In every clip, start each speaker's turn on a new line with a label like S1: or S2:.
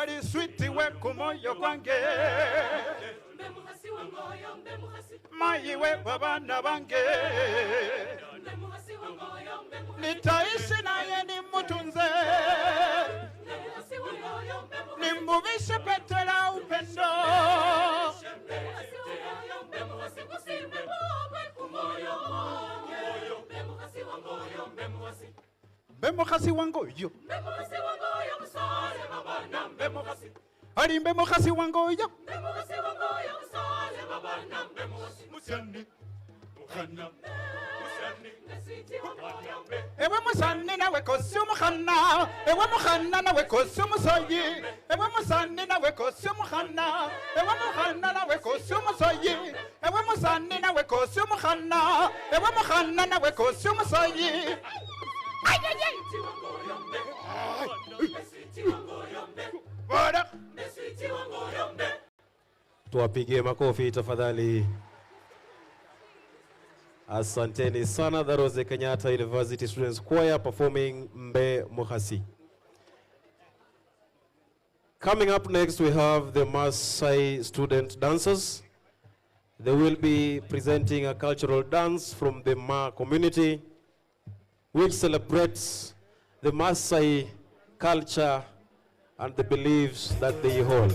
S1: oli sweet we kumoyo kwange mayi we babana bange nitaishi naye nimutunze nimbuvishe pete la upendo Bemukhasi wangoyo musale babana bemukhasi ali bemukhasi wangoyo musale babana bemukhasi musani mukhana musani nasiti wangoyo ewe musani nawe kosi mukhana ewe mukhana nawe kosi musoyi ewe musani nawe kosi mukhana ewe mukhana nawe kosi musoyi ewe musani nawe kosi mukhana ewe mukhana nawe kosi musoyi
S2: Tuwapigie makofi tafadhali. Asanteni sana. That was the Kenyatta University Students Choir performing Mbe Mukhasi. Coming up next, we have the Masai student dancers. They will be presenting a cultural dance from the Ma community, which celebrates the Masai culture and the beliefs that they hold.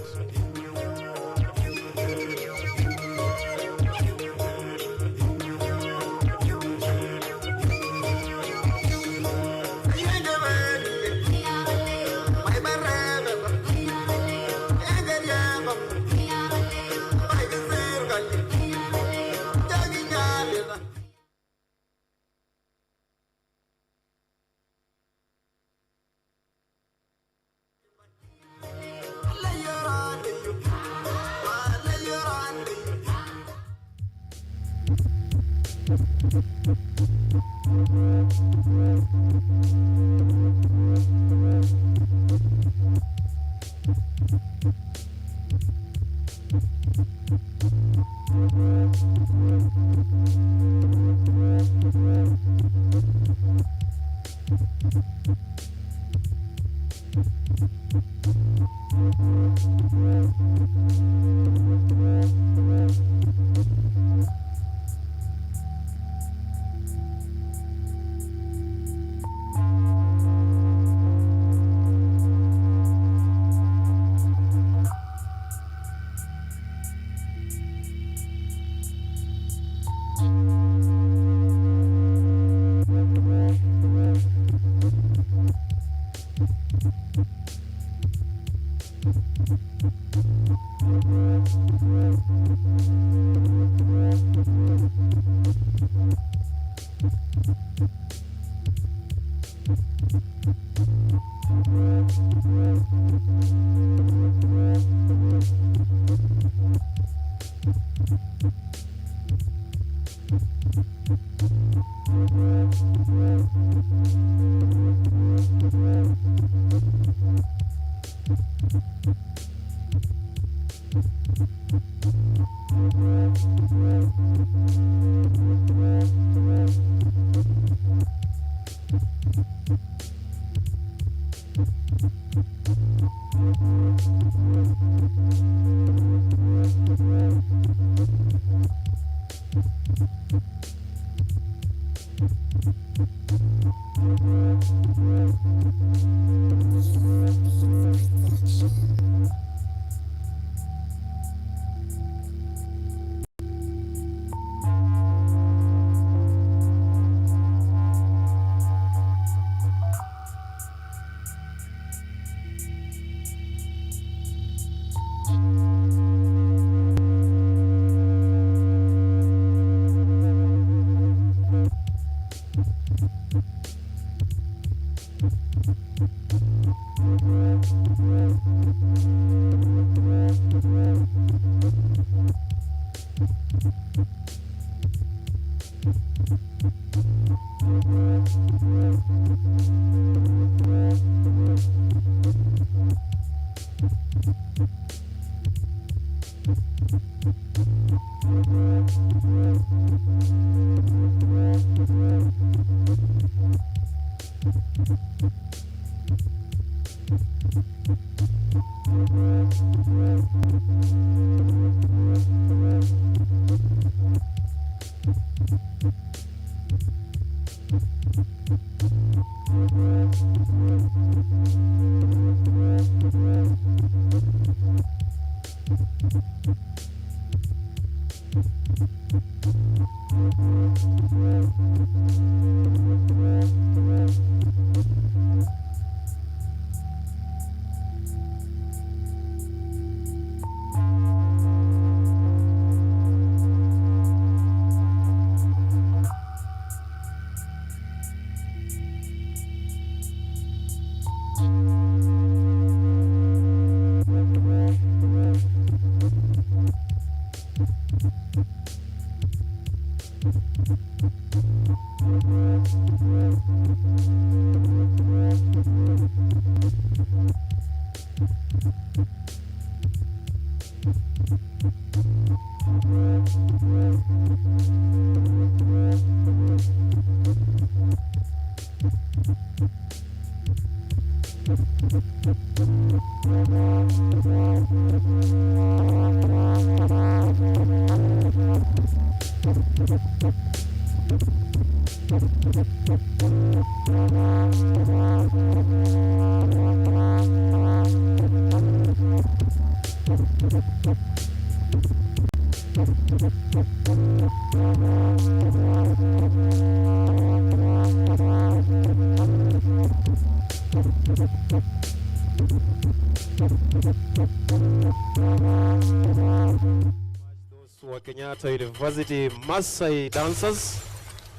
S2: Those were Kenyatta University Masai dancers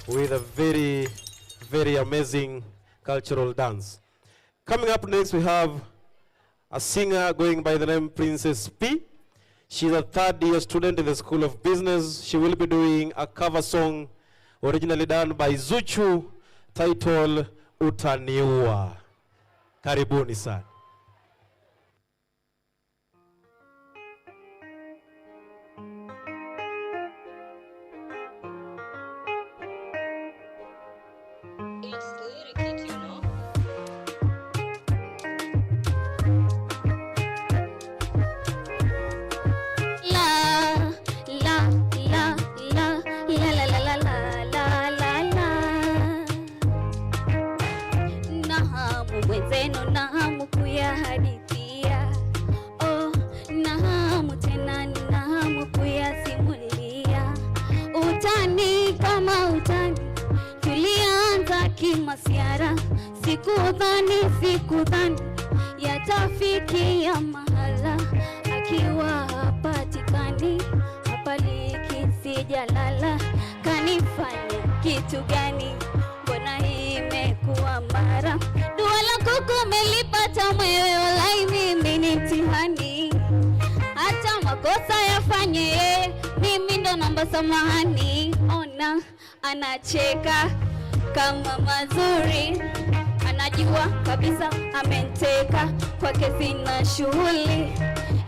S2: with a very, very amazing cultural dance. Coming up next, we have a singer going by the name Princess P. She's a third-year student in the School of Business. She will be doing a cover song originally done by Zuchu, titled Utaniua. Karibuni sana.
S3: Masiara sikudhani yatafikia mahala akiwa hapatikani hapaliki sijalala kanifanya kitu gani mbona hii imekuwa mara dua lako kumelipata mwewe walai mimi ni mtihani hata makosa yafanye mimi ndo naomba samahani ona anacheka kama mazuri anajua kabisa ameniteka kwake sina shughuli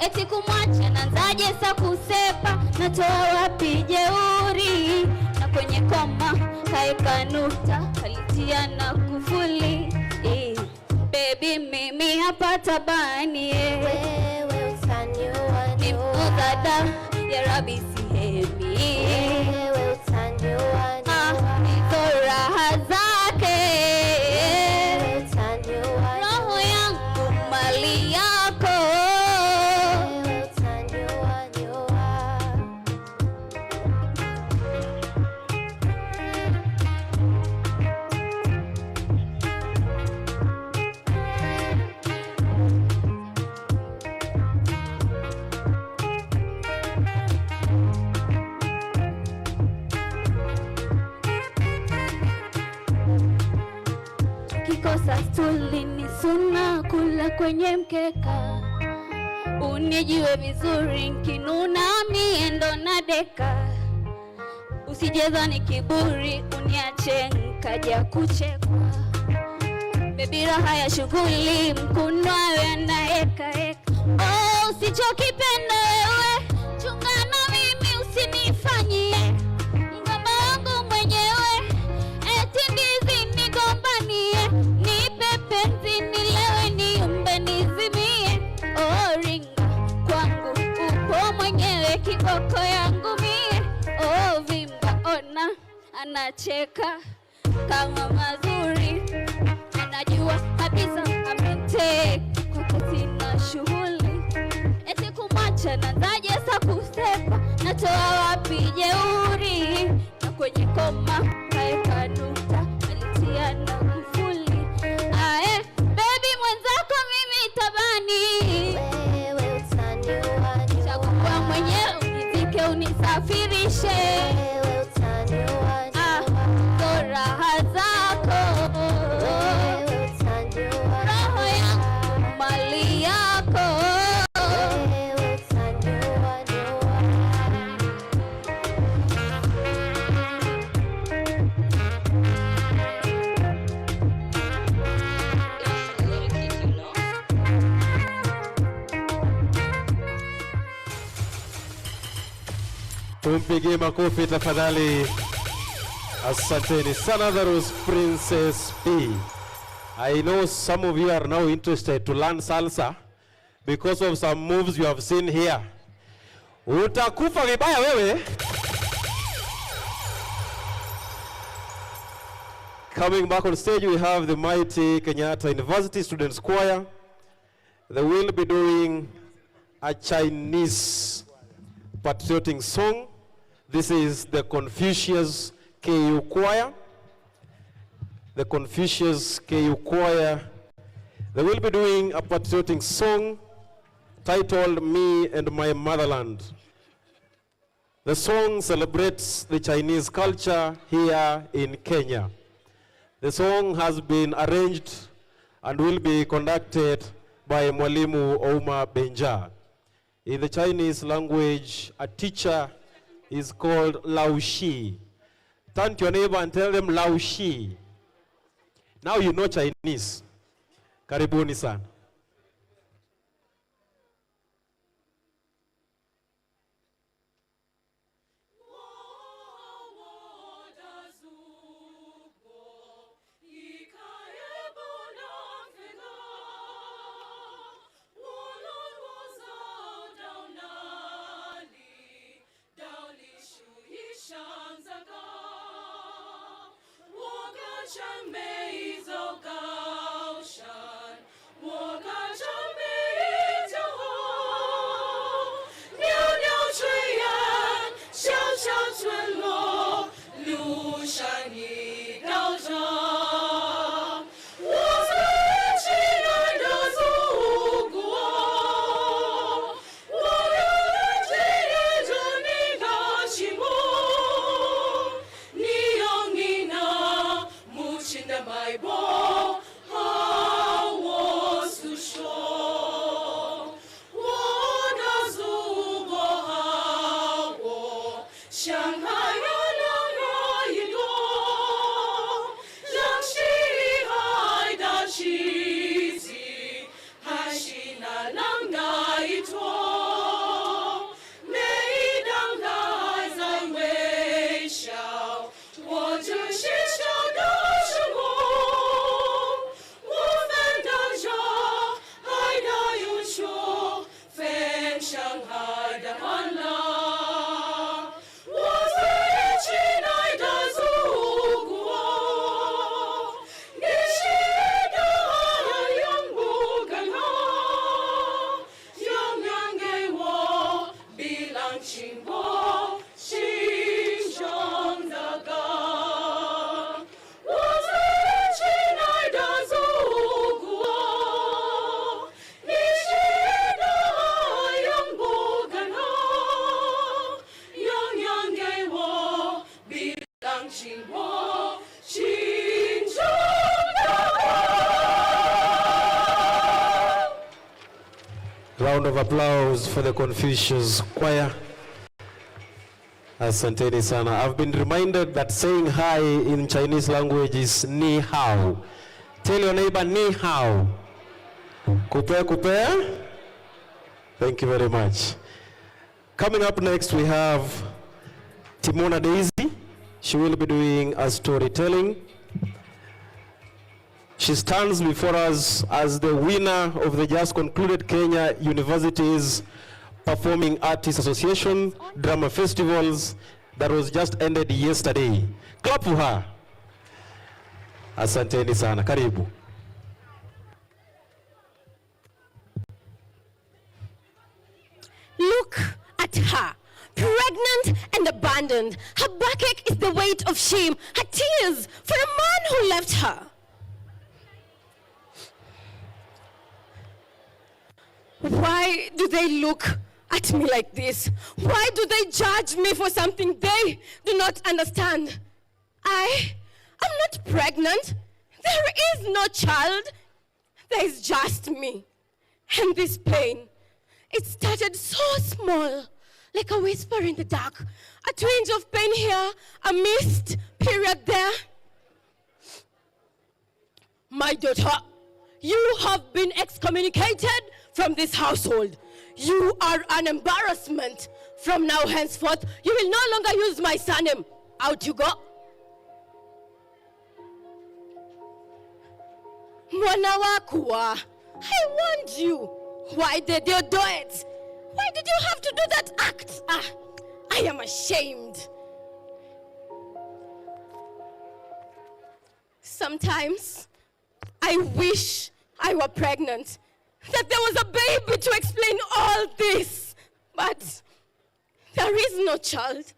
S3: eti kumwacha nanzaje sa kusepa natoa wapi jeuri na kwenye koma kaeka nukta kalitia na kufuli baby mimi hapa tabani
S4: wewe utaniua
S3: nimudada ya rabi sihemi
S4: wewe utaniua
S3: raha zake
S4: utaniua
S3: roho yangu mali yako
S4: wewe utaniua
S3: kikosa stuli ni suna kula kwenye mkeka unijue vizuri nkinuna miendo na deka usijeza ni kiburi uniache nkaja kuchekwa bebi raha ya shughuli mkunwawe na eka usichokipenda wewe chungana mimi usinifanyie mgamba wangu mwenyewe eti ndizi nigombanie nipe penzi nilewe niumbe nizimie anacheka kama mazuri, anajua kabisa ameteka kwake sina shughuli, eti kumwacha nazaje sa kusepa, natoa wapi jeuri, na kwenye koma kaeka nukta alitia na kufuli. Ae baby mwenzako mimi tabani,
S4: wewe utaniua,
S3: chagua mwenyewe unizike unisafirishe,
S4: wewe utaniua,
S3: ndo raha zako,
S4: wewe utaniua,
S3: roho yangu mali yako.
S4: wewe utaniua,
S2: Tumpigie makofi tafadhali. Asanteni sana. That was Princess P. I know some of you are now interested to learn salsa because of some moves you have seen here. Utakufa vibaya wewe. Coming back on stage, we have the mighty Kenyatta University Students Choir. They will be doing a Chinese patriotic song. This is the Confucious KU Choir. The Confucious KU Choir. They will be doing a patriotic song titled Me and My Motherland. The song celebrates the Chinese culture here in Kenya. The song has been arranged and will be conducted by Mwalimu Ouma Benja. In the Chinese language, a teacher is called Lao Shi. Turn to your neighbor and tell them Lao Shi. Now you know Chinese. Karibuni sana. Round of applause for the Confucious Choir. Asanteni sana. I've been reminded that saying hi in Chinese language is ni hao. Tell your neighbor ni hao. Kupe kupe. Thank you very much. Coming up next we have Timona Daisy. She will be doing a storytelling. She stands before us as the winner of the just concluded Kenya University's Performing Artists Association Drama Festivals that was just ended yesterday. Clap for her. Asanteni sana. Karibu.
S5: Look at her, pregnant and abandoned. Her backache is the weight of shame, her tears for a man who left her. Why do they look at me like this? Why do they judge me for something they do not understand? I am not pregnant. There is no child. There is just me. And this pain, it started so small, like a whisper in the dark. A twinge of pain here, a mist period there. My daughter, you have been excommunicated from this household. You are an embarrassment. From now henceforth, you will no longer use my surname. Out you go. Mwana wakua, I warned you. Why did you do it? Why did you have to do that act? I am ashamed. Sometimes I wish I were pregnant, that there was a baby to explain all this. But there is no child.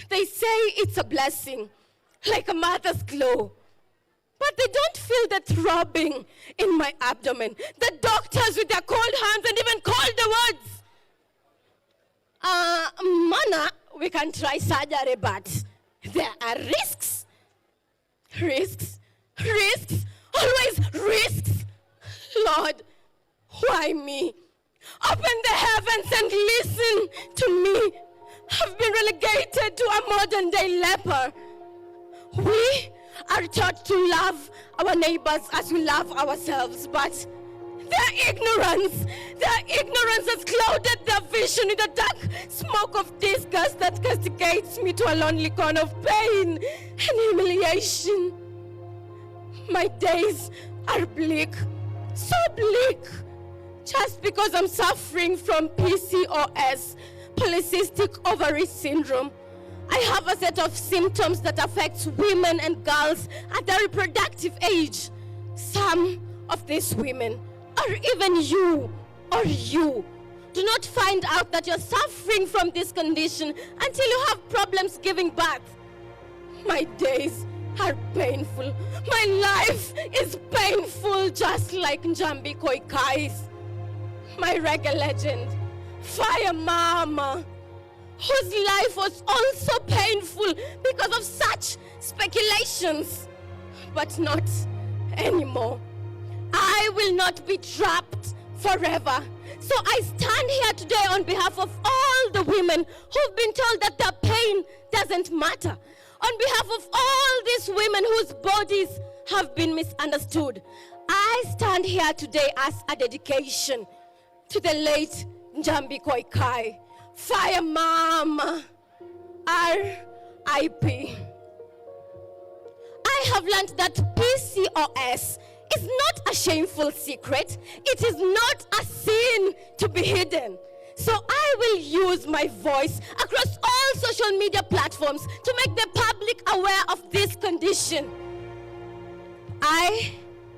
S5: They say it's a blessing, like a mother's glow. But they don't feel the throbbing in my abdomen. The doctors with their cold hands and even colder words. Mana, we can try surgery, but there are risks. Risks, risks, always risks. Lord, why me? Open the heavens and listen to me. I've been relegated to a modern day leper. We are taught to love our neighbors as we love ourselves, but their ignorance has clouded their vision with a dark smoke of disgust that castigates me to a lonely corner of pain and humiliation. My days are bleak, so bleak, just because I'm suffering from PCOS, polycystic ovary syndrome. I have a set of symptoms that affects women and girls at their reproductive age. Some of these women, or even you, do not find out that you're suffering from this condition until you have problems giving birth. My days are painful. My life is painful, just like Njambi Koikai's. My reggae legend, Fire Mama, whose life was also painful because of such speculations, but not anymore. I will not be trapped forever. So I stand here today on behalf of all the women who've been told that their pain doesn't matter. On behalf of all these women whose bodies have been misunderstood. I stand here today as a dedication to the late Njambi Koikai. Fire Mama, R.I.P. I have learned that PCOS is not a shameful secret. It is not a sin to be hidden. So I will use my voice across all social media platforms to make the public aware of this condition. I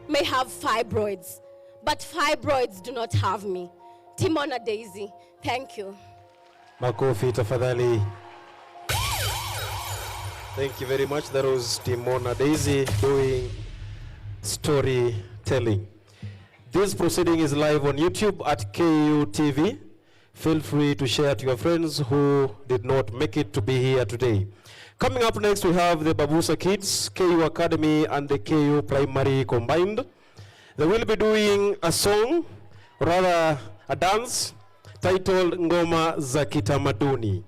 S5: may have fibroids, but fibroids do not have me. Timona Daisy, thank you.
S2: Makofi tafadhali. Thank you very much. That was Timona Daisy doing storytelling. This proceeding is live on YouTube at KU TV. Feel free to share to your friends who did not make it to be here today. Coming up next, we have the Babusa Kids, KU Academy and the KU Primary combined. They will be doing a song, rather a dance, titled Ngoma za Kitamaduni.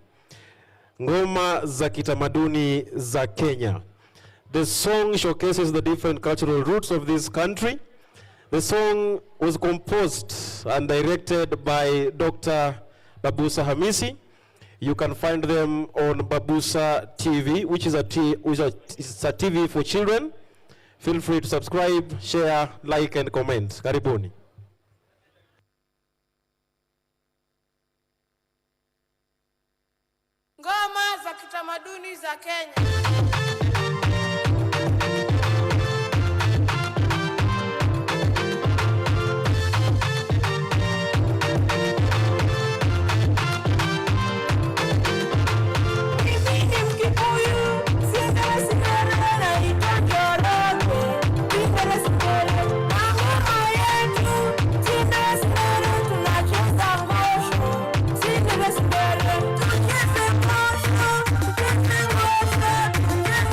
S2: Ngoma za Kitamaduni za Kenya. The song showcases the different cultural roots of this country. The song was composed and directed by Dr. Babusa Hamisi. You can find them on Babusa TV, which is a TV for children. Feel free to subscribe, share, like, and comment. Karibuni.
S6: Ngoma za tamaduni za Kenya.
S7: Yeah.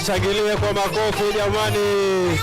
S2: Tushangilie kwa makofi jamani.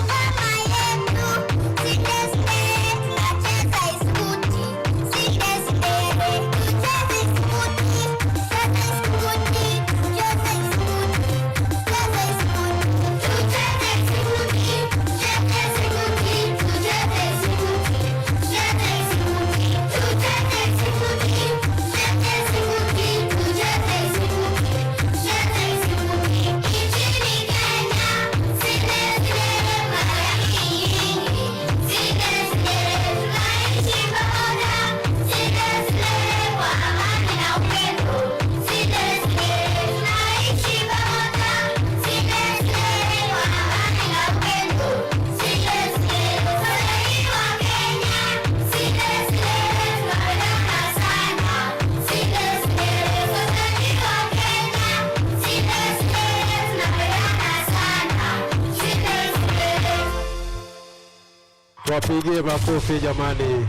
S2: Wapigie makofi jamani.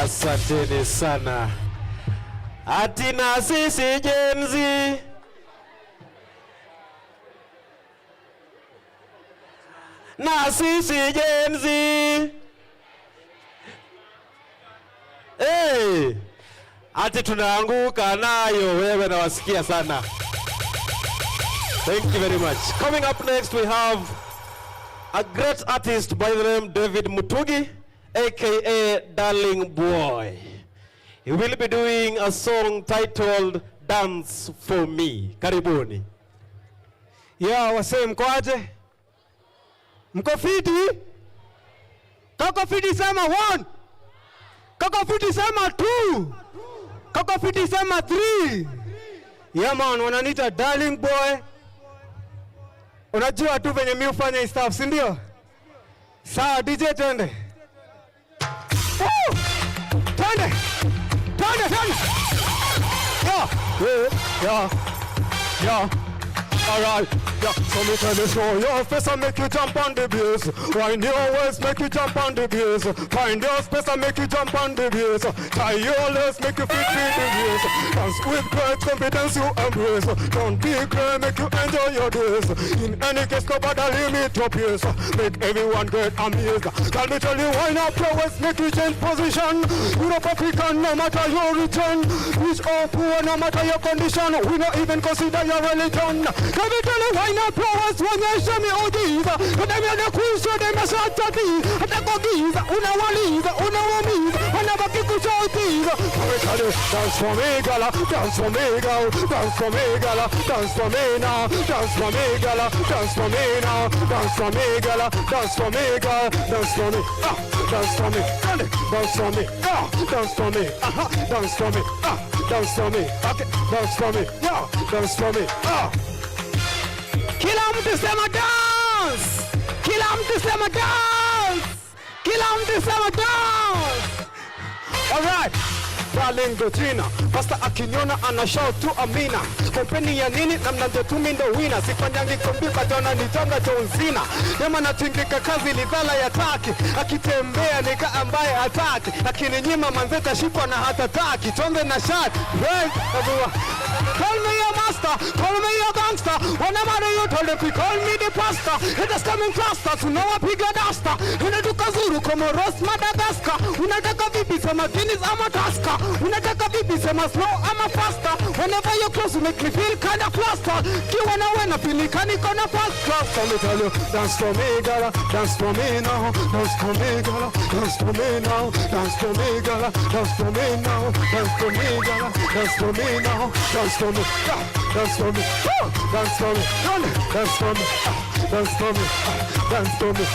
S2: Asanteni sana. Ati na sisi jenzi. Na sisi jenzi. Hey! Ati tunaanguka nayo, wewe nawasikia sana. Thank you very much. Coming up next we have a great artist by the name David Mutugi, aka Darling Boy. He will be doing a song titled Dance for Me. Karibuni.
S6: Yeah, wasee mkoaje? Mko fiti? Kaka fiti sema 1. Kaka fiti sema 2. Kaka fiti sema 3. Yeah man, wananiita Darling Boy. Unajua tu venye mimi ufanya stuff, si ndio? Sawa DJ twende. Twende. Yeah. All right, yeah, so me tell you show your face and make you jump on the bass. Wind your waist, make you jump on the bass. Find your space and make you jump on the bass. Tie your legs, make you fit the bass. Dance with great confidence you embrace. Don't be clear, make you enjoy your days. In any case, nobody limit your pace. Make everyone get amazed. Can me tell you, wind up your waist, make you change position. Europe, African, no matter your religion. Rich or poor, no matter your condition. We don't even consider your religion. Can me tell you, wind up your waist when you show me OGs. But them are the queens, so them are short to be. And they go geese, una walies, una wamies. And never kick you show teeth. Can me tell you, dance for me, gala. Dance for me, girl. Dance for me, gala. Dance for me now. Dance for me, gala. Dance for me now. Dance for me, gala. Dance for me, girl. Dance for me. Dance for me. Dance for me. Dance for me. Dance for me. Dance for me. Okay. Dance for me. Yeah. Dance for me. Kila mtu sema dance. Kila mtu sema dance. Kila mtu sema dance. All right. Darling Gojina, Pastor akiniona ana shout tu amina. Kompeni ya nini na mnanje tu mindo wina. Sifanyangi kompika jona ni jonga jonzina. Yema natingika kazi ni dhala ya taki. Akitembea nika ambaye hataki. Akininyima manzeta shikwa na hatataki. Chombe na shati. Right, everyone. Call me your master, call me your gangster. Whenever you told them, call me the pastor. It is coming faster, so now I pick a duster. Unataka zuru como Ross Madagascar. Unataka vipi sema Guinness ama Tusker. Unataka vipi sema slow ama faster. Whenever you're close, you make me feel kind of fluster. Kiwa na wena pili kani kona fast class. So me tell you, dance for me, gala. Dance for me now. Dance for me, gala. Dance for me now. Dance for me, gala. Dance for me now. Dance for me, gala. Dance for me now. Dance for me, dance for me, dance for me, dance for me, dance for me, dance for me,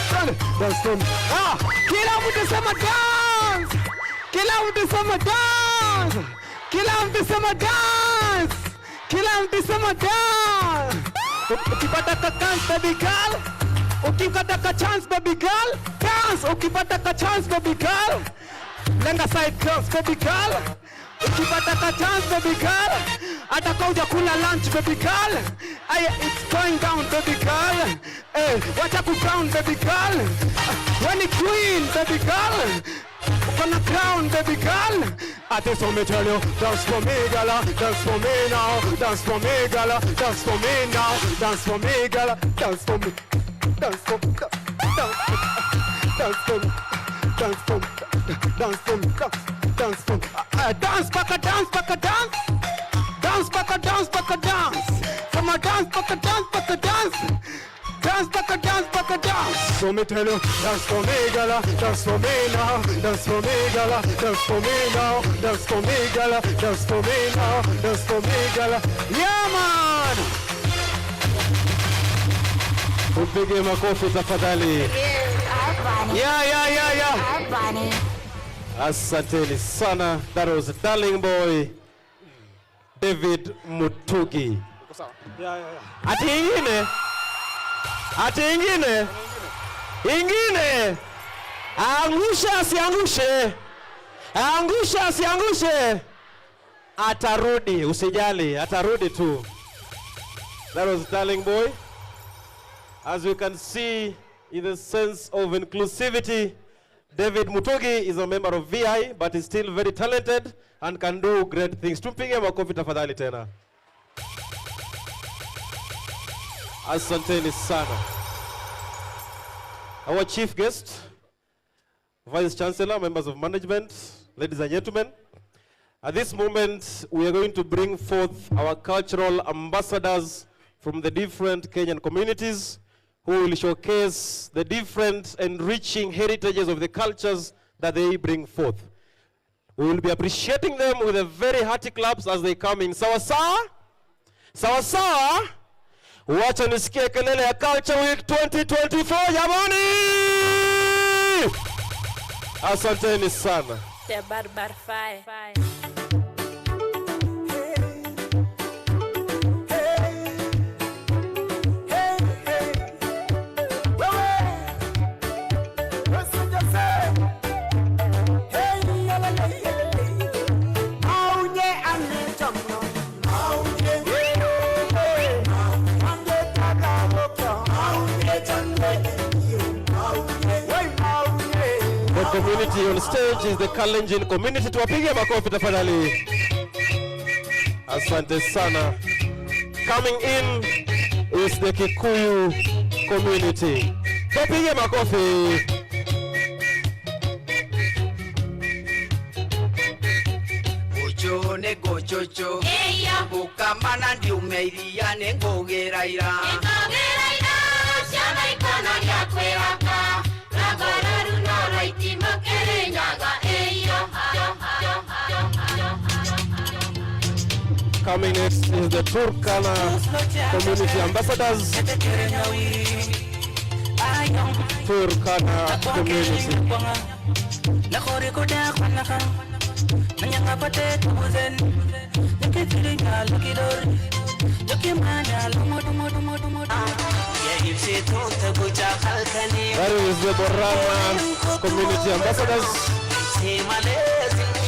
S6: dance for me. Kila mtu sema dance, kila mtu sema dance, kila mtu sema dance, kila mtu sema dance. Ukipata ka chance baby girl, ukipata ka chance baby girl, dance. Ukipata ka chance baby girl, lenga side girls baby girl. Ukipata ka chance baby girl, atakaoja kula lunch baby girl. It's going down baby girl. Wacha ku crown baby girl. When queen baby girl. Uko on a crown, baby girl. I think so me tell you, dance for me, gala, dance for me now, dance for me, gala, dance for me now, dance for me, gala, dance for me, dance for me, dance for me, dance for me, dance for me, dance for me, dance for me, dance back a dance, back a dance, dance back a dance, back a dance, from a dance back a dance, back a dance. Dance back a dance, back a dance. So me tell you, dance for me, gala, dance for me now, dance for me, gala, dance for me now, dance for me, gala, dance for me now, dance for me, gala. Yeah, man.
S2: Upige makofi tafadhali. Yeah. Asanteni sana. That was darling boy David Mutugi. Ati ingine. Angusha asiangushe. Atarudi, usijali, atarudi tu. That was darling boy. As you can see, in the sense of inclusivity, David Mutugi is a member of VI, but is still very talented and can do great things. Tumpige makofi tafadhali tena. Asanteni sana. Our chief guest, Vice Chancellor, members of management, ladies and gentlemen. At this moment, we are going to bring forth our cultural ambassadors from the different Kenyan communities who will showcase the different enriching heritages of the cultures that they bring forth. We will be appreciating them with a very hearty claps as they come in. Sawa sawa? Sawa sawa? Wacha nisikie kelele ya Culture Week 2024 jamani! Asanteni sana.
S7: The Barbar Fire.
S2: The community on stage is the Kalenjin community. Tuwapige makofi tafadhali. Asante sana. Coming in is the Kikuyu community. Tuwapige makofi.
S8: Gochone gochocho. Eya. Bukamana ndi umeiria nengogeraira. Nengogeraira. Shama ikona ya kweraka. Nagararu no raiti makere nyaga eya.
S2: Coming next is the Turkana community ambassadors. Turkana community. That is the Borana community ambassadors,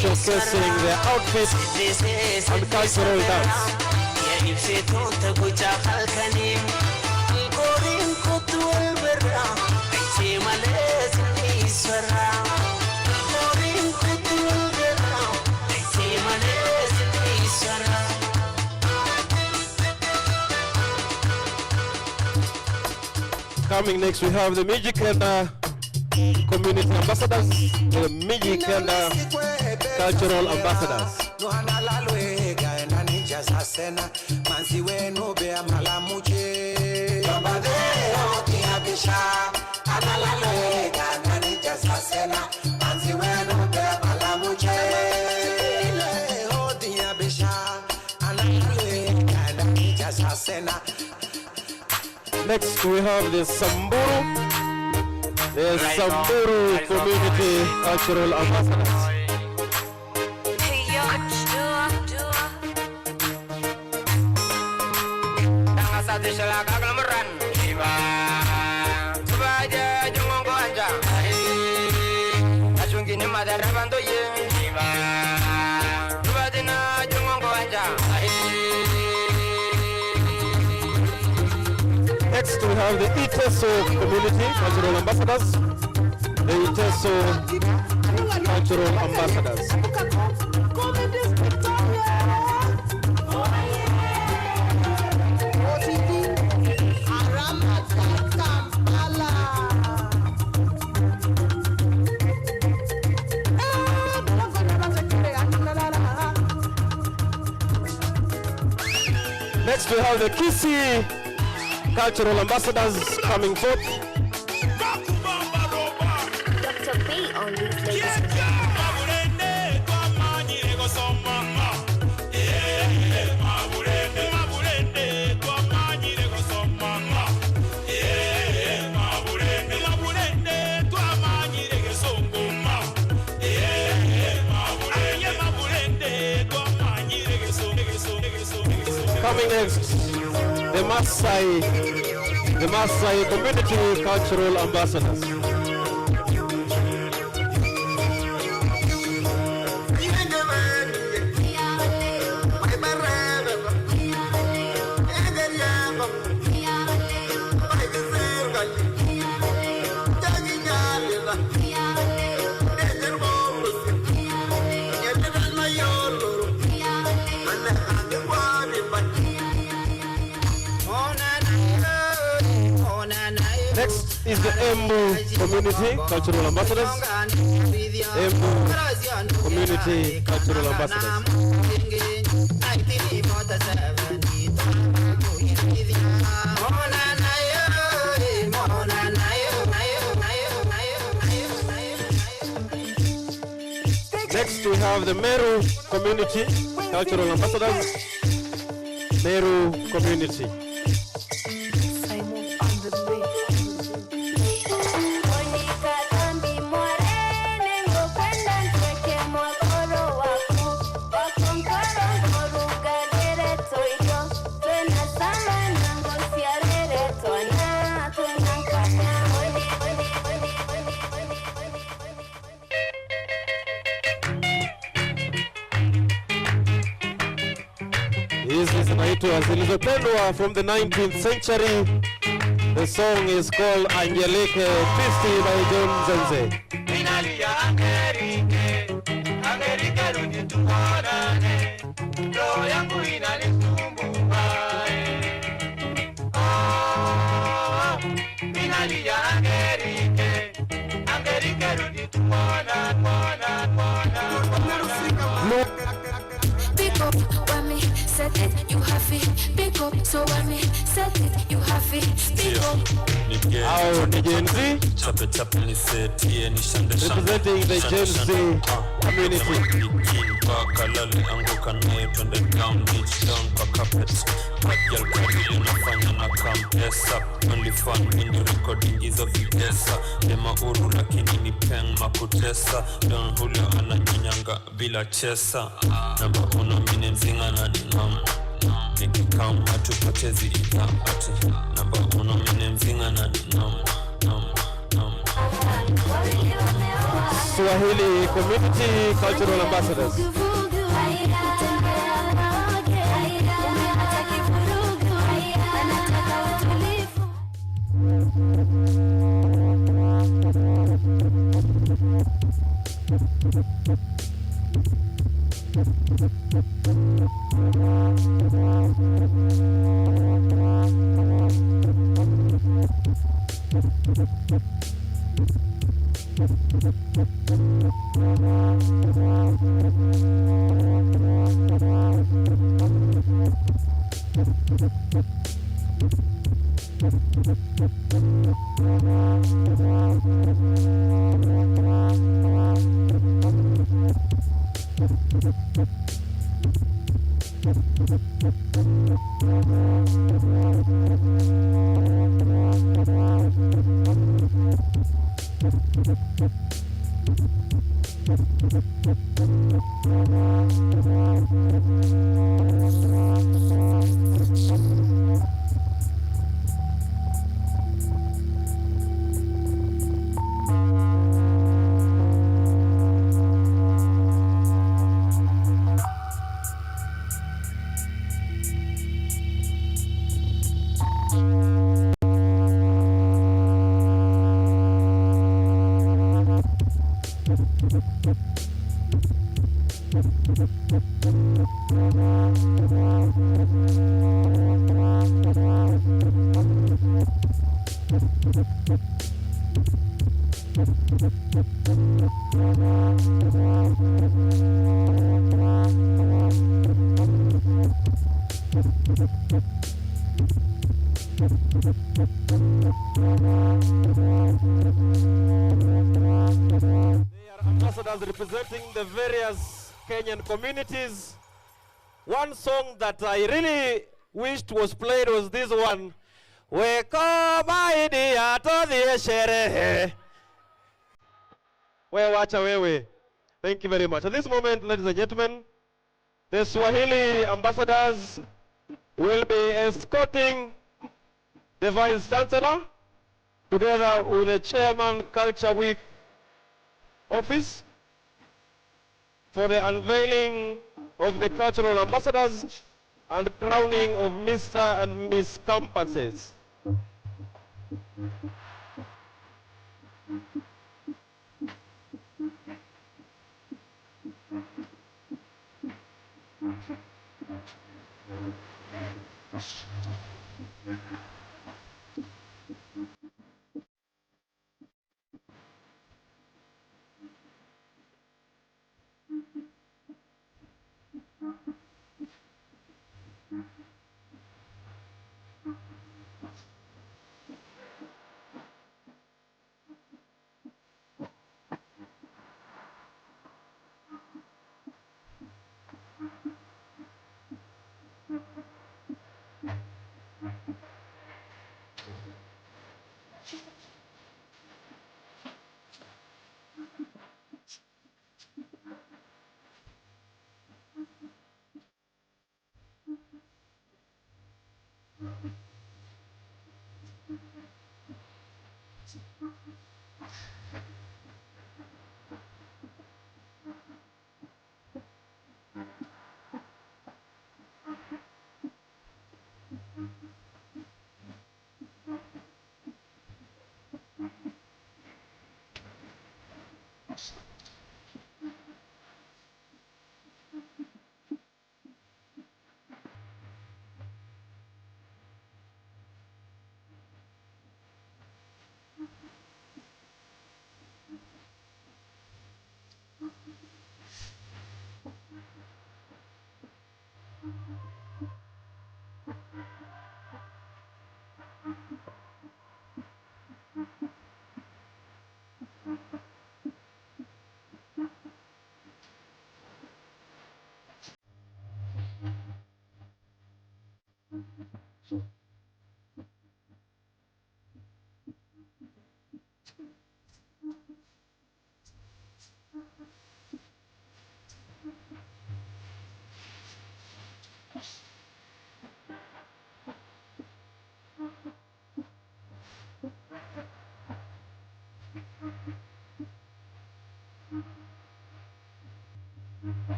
S2: showcasing their outfits and cultural dance. Coming next, we have the Mijikenda community ambassadors, the Mijikenda cultural ambassadors. Next, we have the Samburu community cultural ambassadors. Next, we have the Iteso community cultural ambassadors. The Iteso cultural ambassadors. Next we have the Kisii cultural ambassadors coming forth.
S4: Dr. B on these ladies.
S2: Coming next, the Masai community cultural ambassadors. Next is the Embu community cultural ambassadors. Embu community cultural ambassadors. Next we have the Meru community cultural ambassadors. Meru community. Zilizopendwa from the 19th century. The song is called Angelique Fisti by John Zenze.
S7: Pick up when me set it, you have it. Pick up, so when me set it, you have it. Pick up.
S2: Our Gen Z representing the Gen Z community.
S9: Only fun when you recording is of vitesa. Dema uru lakini ni peng makutesa. Don Julio ananyanyanga bila chesa. Namba uno mine mzinga na ninam. Nikikam hatupotezi itaati. Namba uno mine mzinga na ninam.
S2: Swahili community cultural ambassadors. Ambassadors representing the various Kenyan communities. One song that I really wished was played was this one. Weko maidi to the sherehe. Wacha wewe. Thank you very much. At this moment, ladies and gentlemen, the Swahili ambassadors will be escorting the Vice Chancellor together with the Chairman Culture Week Office for the unveiling of the cultural ambassadors and crowning of Mr. and Miss Campuses.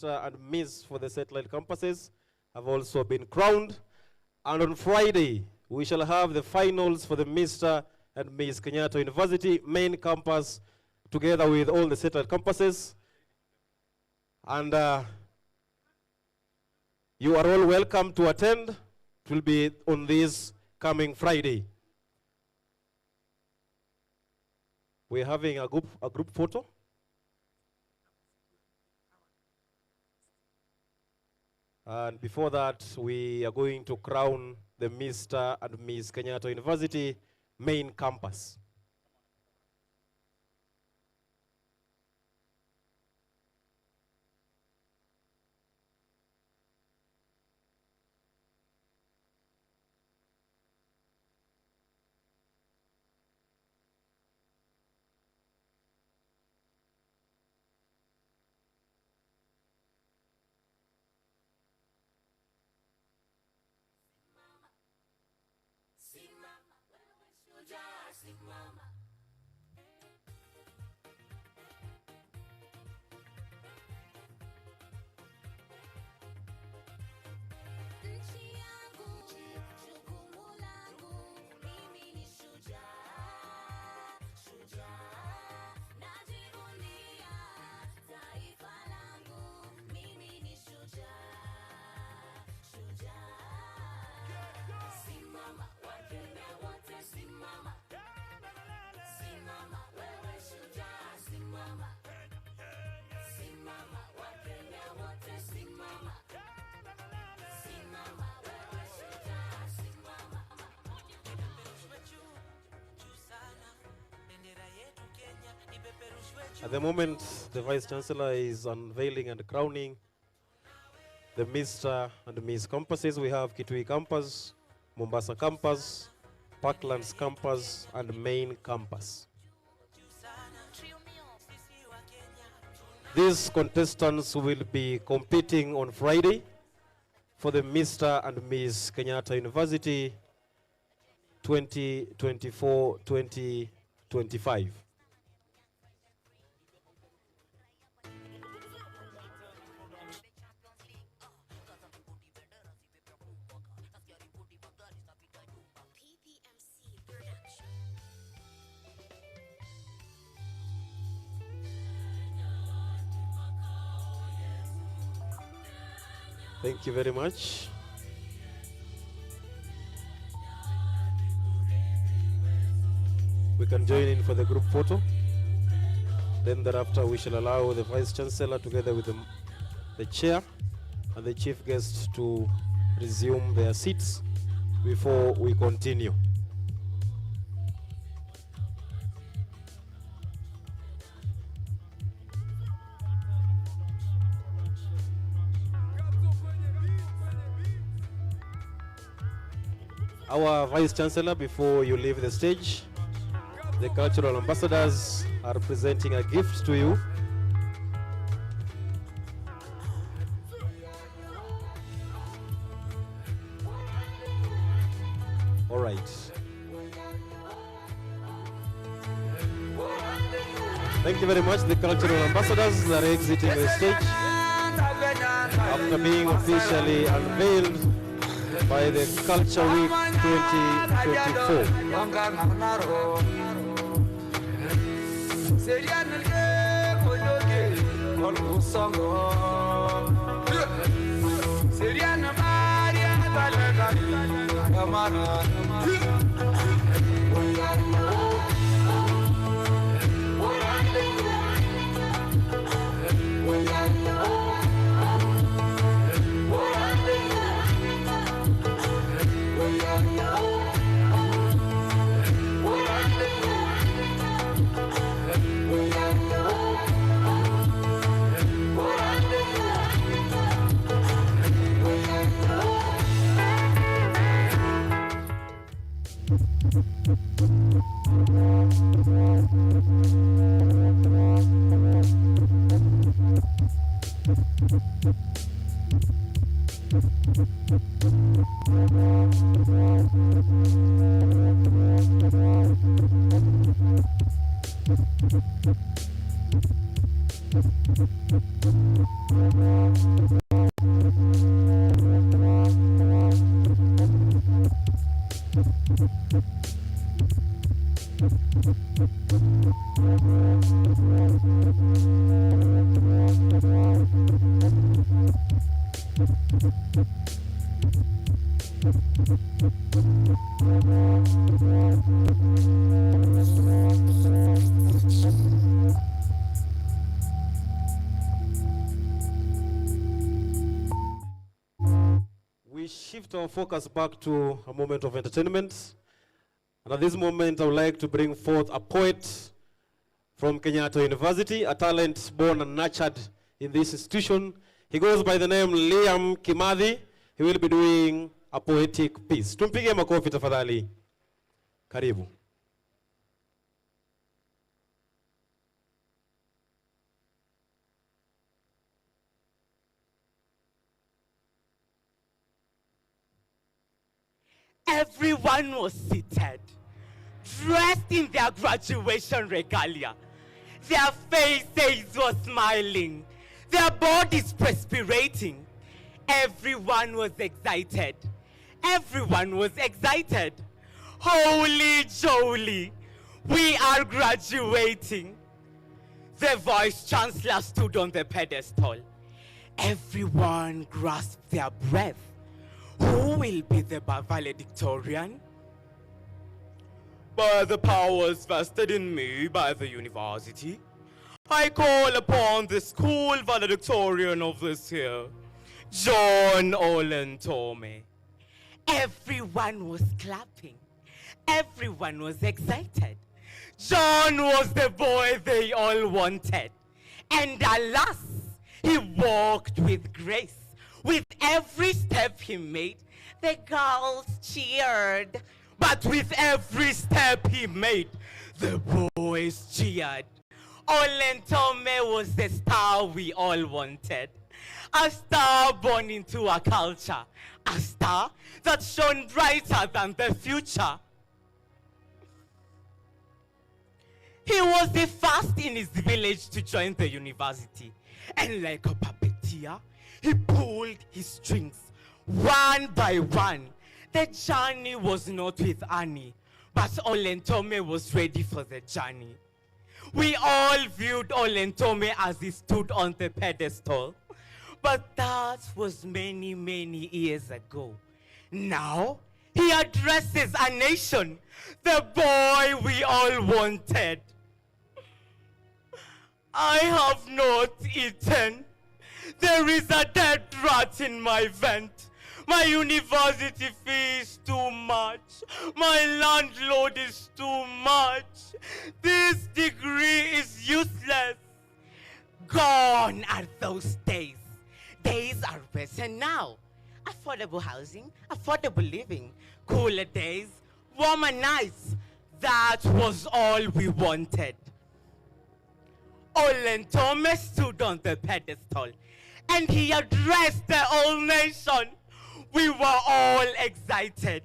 S2: And Miss for the satellite campuses have also been crowned. And on Friday, we shall have the finals for the Mr. and Miss Kenyatta University main campus together with all the satellite campuses. And you are all welcome to attend. It will be on this coming Friday. We're having a group photo. And before that, we are going to crown the Mr. and Miss Kenyatta University main campus. At the moment, the Vice Chancellor is unveiling and crowning the Mr. and Miss campuses. We have Kutv Campus, Mombasa Campus, Parklands Campus, and Main Campus. These contestants will be competing on Friday for the Mr. and Miss Kenyatta University 2024-2025. Thank you very much. We can join in for the group photo. Then thereafter we shall allow the Vice Chancellor together with the Chair and the Chief Guest to resume their seats before we continue. Our Vice Chancellor, before you leave the stage, the cultural ambassadors are presenting a gift to you. All right. Thank you very much. The cultural ambassadors are exiting the stage after being officially unveiled by the Culture Week 2024. We shift our focus back to a moment of entertainment. And at this moment, I would like to bring forth a poet from Kenyatta University, a talent born and nurtured in this institution. He goes by the name Liam Kimadi. He will be doing a poetic piece. Tumpige makofi tafadhali. Karibu.
S10: Everyone was seated, dressed in their graduation regalia. Their faces were smiling, their bodies perspirating. Everyone was excited. Everyone was excited. Holy jolly, we are graduating. The Vice Chancellor stood on the pedestal. Everyone grasped their breath. Who will be the valedictorian? By the powers vested in me by the university, I call upon the school valedictorian of this year, John Olentome. Everyone was clapping. Everyone was excited. John was the boy they all wanted. And alas, he walked with grace. With every step he made, the girls cheered. But with every step he made, the boys cheered. Olentome was the star we all wanted. A star born into a culture. A star that shone brighter than the future. He was the first in his village to join the university. And like a puppeteer, he pulled his strings one by one. The journey was not with Annie, but Olentome was ready for the journey. We all viewed Olentome as he stood on the pedestal. But that was many, many years ago. Now, he addresses a nation, the boy we all wanted. I have not eaten. There is a dead rat in my vent. My university fee is too much. My landlord is too much. This degree is useless. Gone are those days. Days are better now. Affordable housing, affordable living, cooler days, warmer nights. That was all we wanted. Olentome stood on the pedestal and he addressed the whole nation. We were all excited.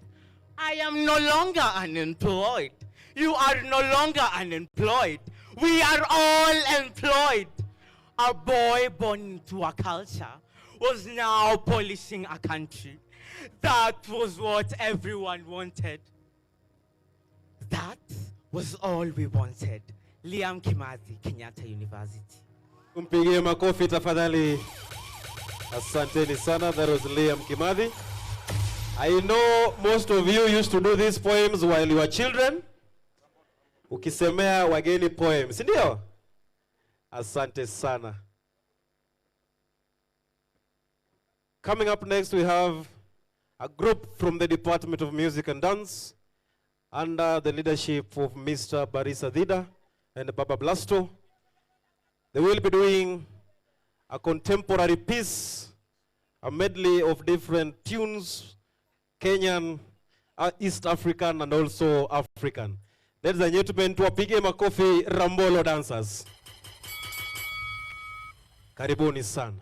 S10: I am no longer unemployed. You are no longer unemployed. We are all employed. A boy born into a culture was now polishing a country. That was what everyone wanted. That was all we wanted. Liam Kimadi, Kenyatta University.
S2: Kumpigie makofi tafadhali. Asanteni sana. That was Liam Kimadi. I know most of you used to do these poems while you were children. Ukisemea wageni poems, ndio? Asante sana. Coming up next, we have a group from the Department of Music and Dance under the leadership of Mr. Barisa Dida and Baba Blasto. They will be doing a contemporary piece, a medley of different tunes, Kenyan, East African, and also African. Ladies and gentlemen, tuwapige makofi Rambolo dancers. Karibuni sana.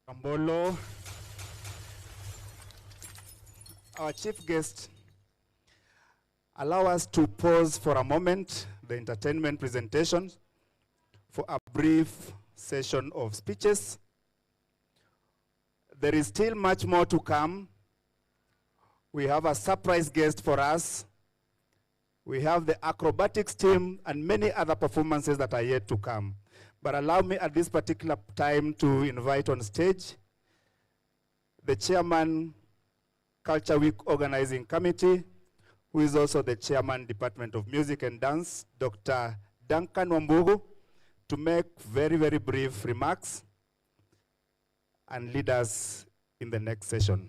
S1: Kambolo, our chief guest, allow us to pause for a moment the entertainment presentation for a brief session of speeches. There is still much more to come. We have a surprise guest for us. We have the acrobatics team and many other performances that are yet to come. But allow me at this particular time to invite on stage the chairman, Culture Week Organizing Committee, who is also the chairman, Department of Music and Dance, Dr. Duncan Wambugu, to make very, very brief remarks and lead us in the next session.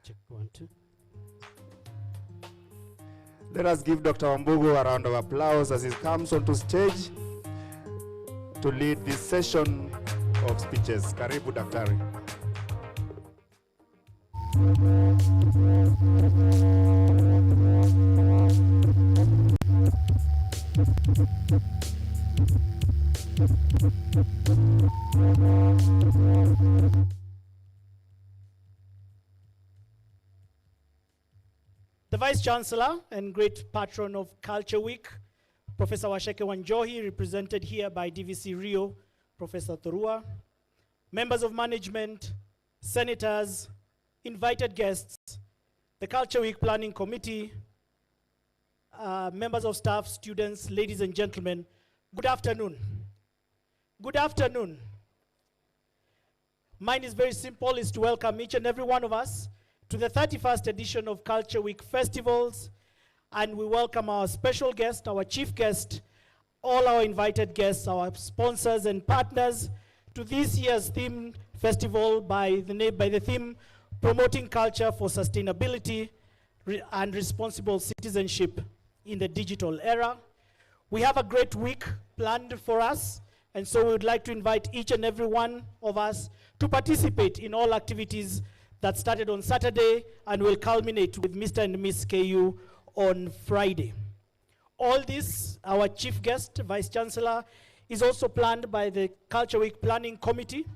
S2: Check 1, 2.
S1: Let us give Dr. Wambugu a round of applause as he comes onto stage to lead this session of speeches. Karibu, Daktari.
S11: The Vice Chancellor and great patron of Culture Week, Professor Washeke Wanjohi, represented here by DVC Rio, Professor Thorua, members of management, senators, invited guests, the Culture Week Planning Committee, members of staff, students, ladies and gentlemen, good afternoon. Good afternoon. Mine is very simple, is to welcome each and every one of us to the 31st edition of Culture Week Festivals, and we welcome our special guest, our chief guest, all our invited guests, our sponsors and partners to this year's theme festival by the theme Promoting Culture for Sustainability and Responsible Citizenship in the Digital Era. We have a great week planned for us, and so we would like to invite each and every one of us to participate in all activities that started on Saturday and will culminate with Mr. and Miss KU on Friday. All this, our chief guest, Vice Chancellor, is also planned by the Culture Week Planning Committee,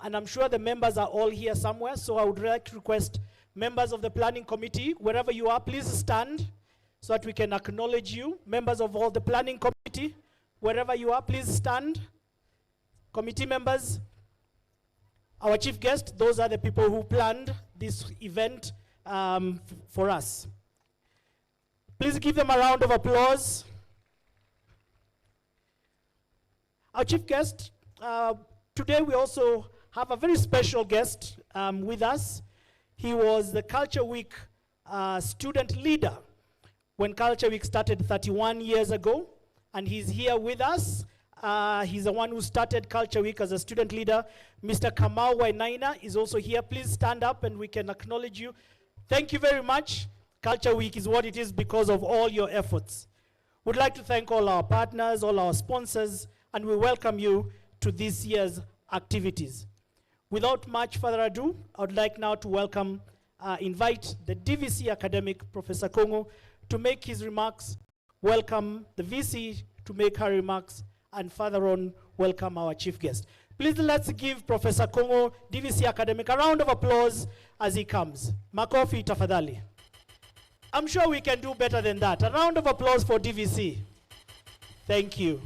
S11: and I'm sure the members are all here somewhere, so I would like to request members of the Planning Committee, wherever you are, please stand so that we can acknowledge you. Members of all the Planning Committee, wherever you are, please stand. Committee members, our chief guest, those are the people who planned this event for us. Please give them a round of applause. Our chief guest Today we also have a very special guest with us. He was the Culture Week student leader when Culture Week started 31 years ago, and he's here with us. He's the one who started Culture Week as a student leader. Mr. Kamau Wainaina is also here. Please stand up and we can acknowledge you. Thank you very much. Culture Week is what it is because of all your efforts. We'd like to thank all our partners, all our sponsors, and we welcome you to this year's activities. Without much further ado, I would like now to invite the DVC academic, Professor Kongo, to make his remarks, welcome the VC to make her remarks, and further on, welcome our chief guest. Please let's give Professor Kongo, DVC academic, a round of applause as he comes. Makofi tafadhali. I'm sure we can do better than that. A round of applause for DVC. Thank you.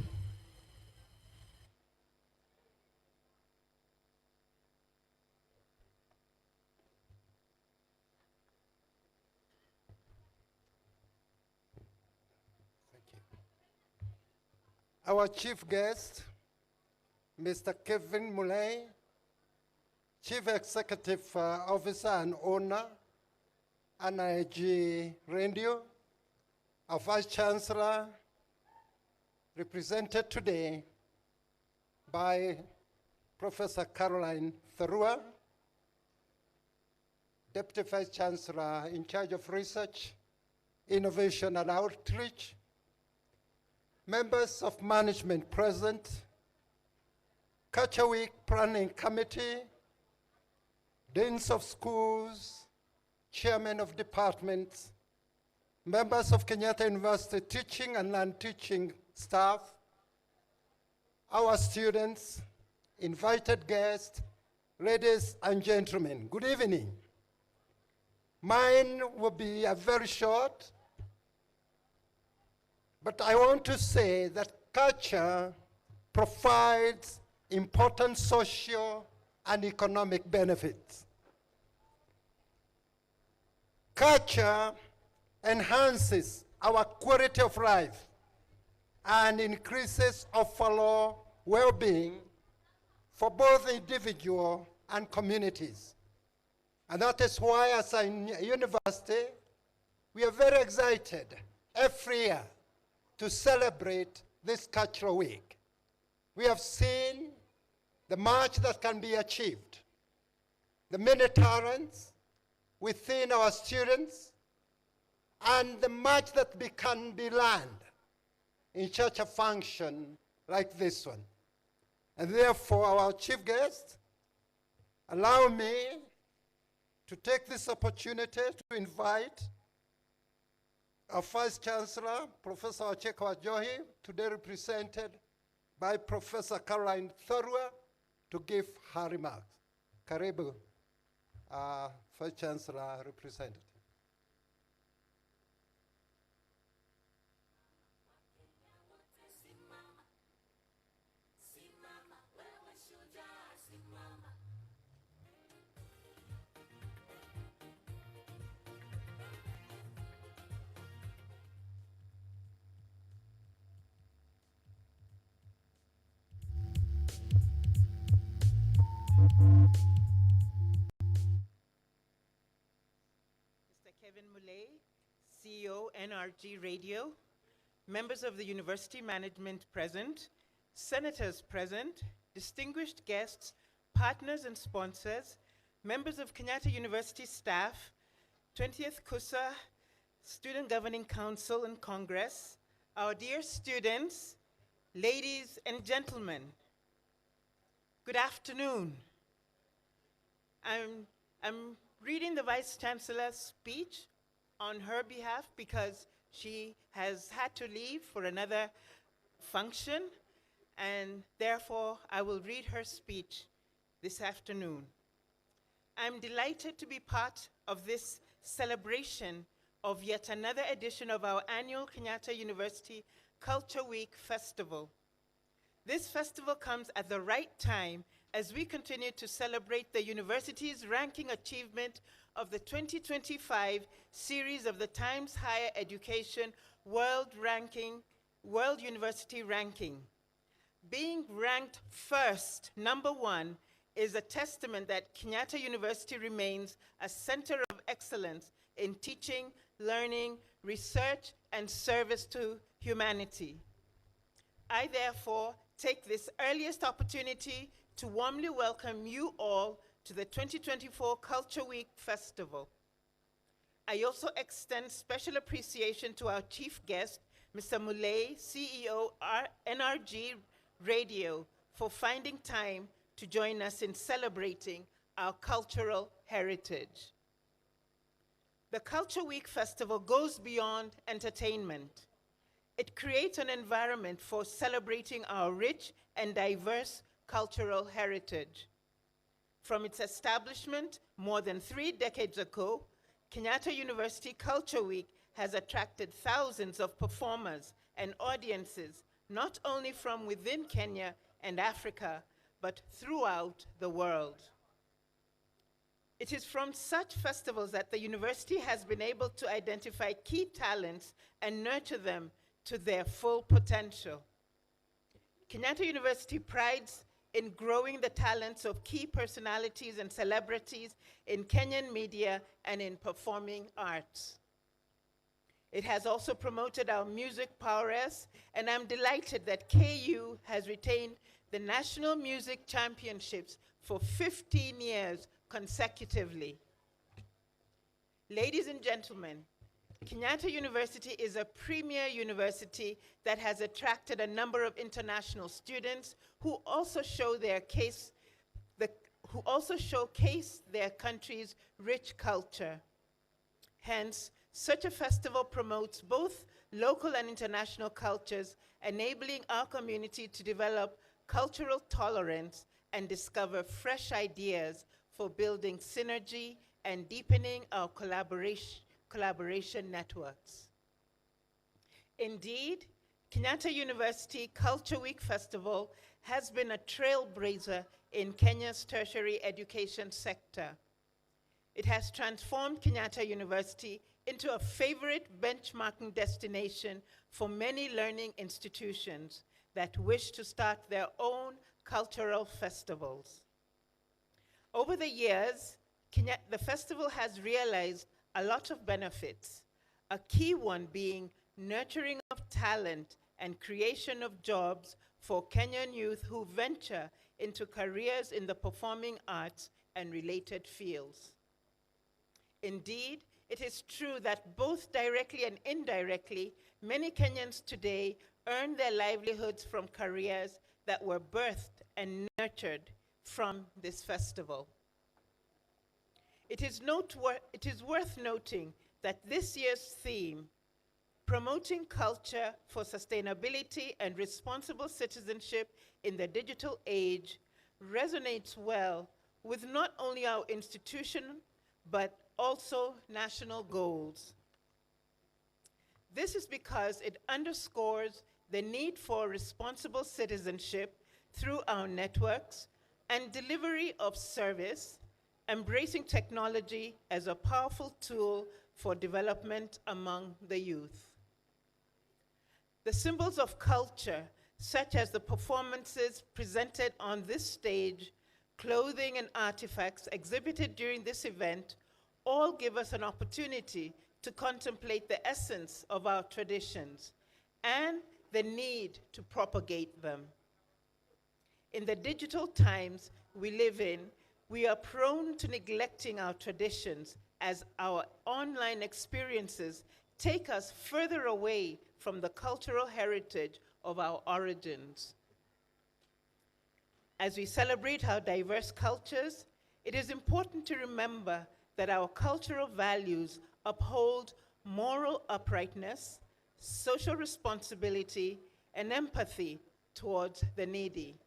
S12: Our chief guest, Mr. Kevin Mulay, Chief Executive Officer and owner, NIG Radio, our Vice Chancellor, represented today by Professor Caroline Tharua, Deputy Vice Chancellor in charge of Research, Innovation and Outreach, members of management present, Culture Week Planning Committee, deans of schools, chairmen of departments, members of Kenyatta University teaching and non-teaching staff, our students, invited guests, ladies and gentlemen, good evening. Mine will be a very short, but I want to say that culture provides important social and economic benefits. Culture enhances our quality of life and increases overall well-being for both individual and communities. And that is why, as a university, we are very excited every year to celebrate this Cultural Week. We have seen the much that can be achieved, the many talents within our students, and the much that can be learned in such a function like this one. And therefore, our chief guest, allow me to take this opportunity to invite our Vice Chancellor, Professor Acheko Ajohi, today represented by Professor Caroline Tharua, to give her remarks. Karibu, Vice Chancellor representative.
S13: Mr. Kevin Mulay, CEO, NRG Radio, members of the university management present, senators present, distinguished guests, partners and sponsors, members of Kenyatta University staff, 20th KUSA, Student Governing Council and Congress, our dear students, ladies and gentlemen, good afternoon. I'm reading the Vice Chancellor's speech on her behalf because she has had to leave for another function, and therefore I will read her speech this afternoon. I'm delighted to be part of this celebration of yet another edition of our annual Kenyatta University Culture Week Festival. This festival comes at the right time as we continue to celebrate the university's ranking achievement of the 2025 series of the Times Higher Education World University Ranking. Being ranked first, number one, is a testament that Kenyatta University remains a center of excellence in teaching, learning, research, and service to humanity. I therefore take this earliest opportunity to warmly welcome you all to the 2024 Culture Week Festival. I also extend special appreciation to our chief guest, Mr. Mulay, CEO, NRG Radio, for finding time to join us in celebrating our cultural heritage. The Culture Week Festival goes beyond entertainment. It creates an environment for celebrating our rich and diverse cultural heritage. From its establishment more than 3 decades ago, Kenyatta University Culture Week has attracted thousands of performers and audiences, not only from within Kenya and Africa, but throughout the world. It is from such festivals that the university has been able to identify key talents and nurture them to their full potential. Kenyatta University prides in growing the talents of key personalities and celebrities in Kenyan media and in performing arts. It has also promoted our music prowess, and I'm delighted that KU has retained the National Music Championships for 15 years consecutively. Ladies and gentlemen, Kenyatta University is a premier university that has attracted a number of international students who also showcase their country's rich culture. Hence, such a festival promotes both local and international cultures, enabling our community to develop cultural tolerance and discover fresh ideas for building synergy and deepening our collaboration networks. Indeed, Kenyatta University Culture Week Festival has been a trailblazer in Kenya's tertiary education sector. It has transformed Kenyatta University into a favorite benchmarking destination for many learning institutions that wish to start their own cultural festivals. Over the years, the festival has realized a lot of benefits, a key one being nurturing of talent and creation of jobs for Kenyan youth who venture into careers in the performing arts and related fields. Indeed, it is true that both directly and indirectly, many Kenyans today earn their livelihoods from careers that were birthed and nurtured from this festival. It is worth noting that this year's theme, Promoting Culture for Sustainability and Responsible Citizenship in the Digital Age, resonates well with not only our institution, but also national goals. This is because it underscores the need for responsible citizenship through our networks and delivery of service, embracing technology as a powerful tool for development among the youth. The symbols of culture, such as the performances presented on this stage, clothing and artifacts exhibited during this event, all give us an opportunity to contemplate the essence of our traditions and the need to propagate them. In the digital times we live in, we are prone to neglecting our traditions as our online experiences take us further away from the cultural heritage of our origins. As we celebrate our diverse cultures, it is important to remember that our cultural values uphold moral uprightness, social responsibility, and empathy towards the needy.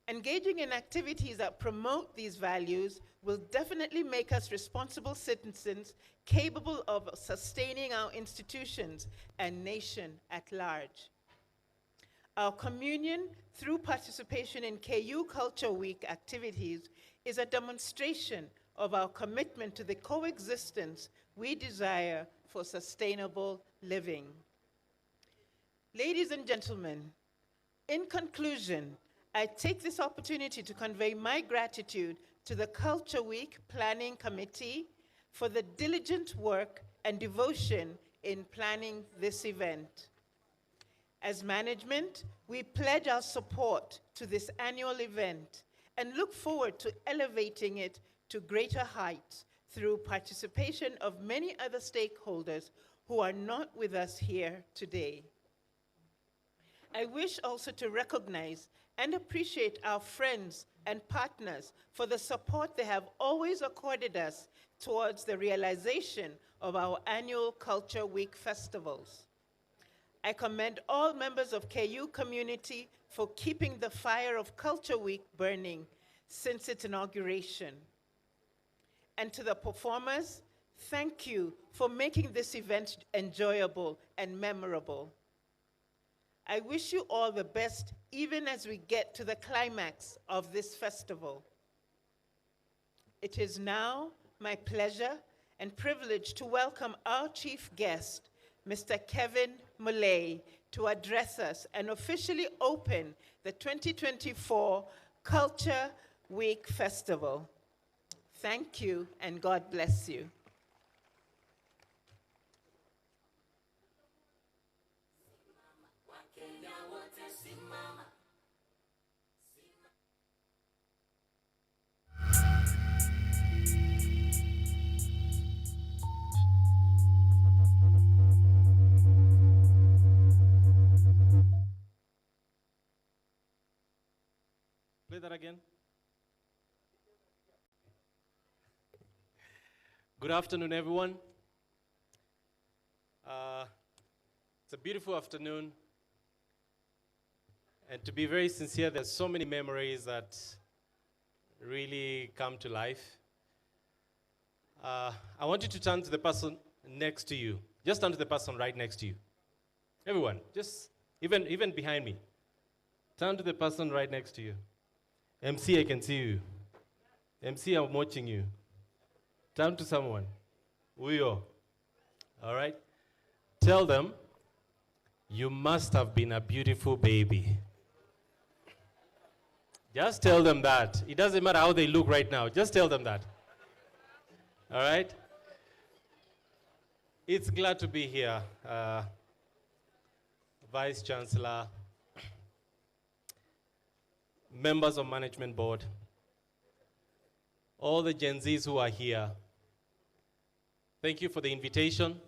S13: Engaging in activities that promote these values will definitely make us responsible citizens capable of sustaining our institutions and nation at large. Our communion, through participation in KU Culture Week activities, is a demonstration of our commitment to the coexistence we desire for sustainable living. Ladies and gentlemen, In conclusion, I take this opportunity to convey my gratitude to the Culture Week Planning Committee for the diligent work and devotion in planning this event. As management, we pledge our support to this annual event and look forward to elevating it to greater heights through participation of many other stakeholders who are not with us here today. I wish also to recognize and appreciate our friends and partners for the support they have always accorded us towards the realization of our annual Culture Week festivals. I commend all members of KU community for keeping the fire of Culture Week burning since its inauguration. And to the performers, thank you for making this event enjoyable and memorable. I wish you all the best even as we get to the climax of this festival. It is now my pleasure and privilege to welcome our chief guest, Mr. Kevin Mulay, to address us and officially open the 2024 Culture Week Festival. Thank you and God bless you.
S2: Play that again. Good afternoon, everyone. It's a beautiful afternoon. And to be very sincere, there's so many memories that really come to life. I want you to turn to the person next to you. Just turn to the person right next to you. Everyone, just even behind me. Turn to the person right next to you. MC, I can see you. MC, I'm watching you. Turn to someone. Uyo. All right? Tell them, you must have been a beautiful baby. Just tell them that. It doesn't matter how they look right now. Just tell them that. All right? It's glad to be here. Vice Chancellor, members of Management Board, all the Gen Zs who are here, thank you for the invitation.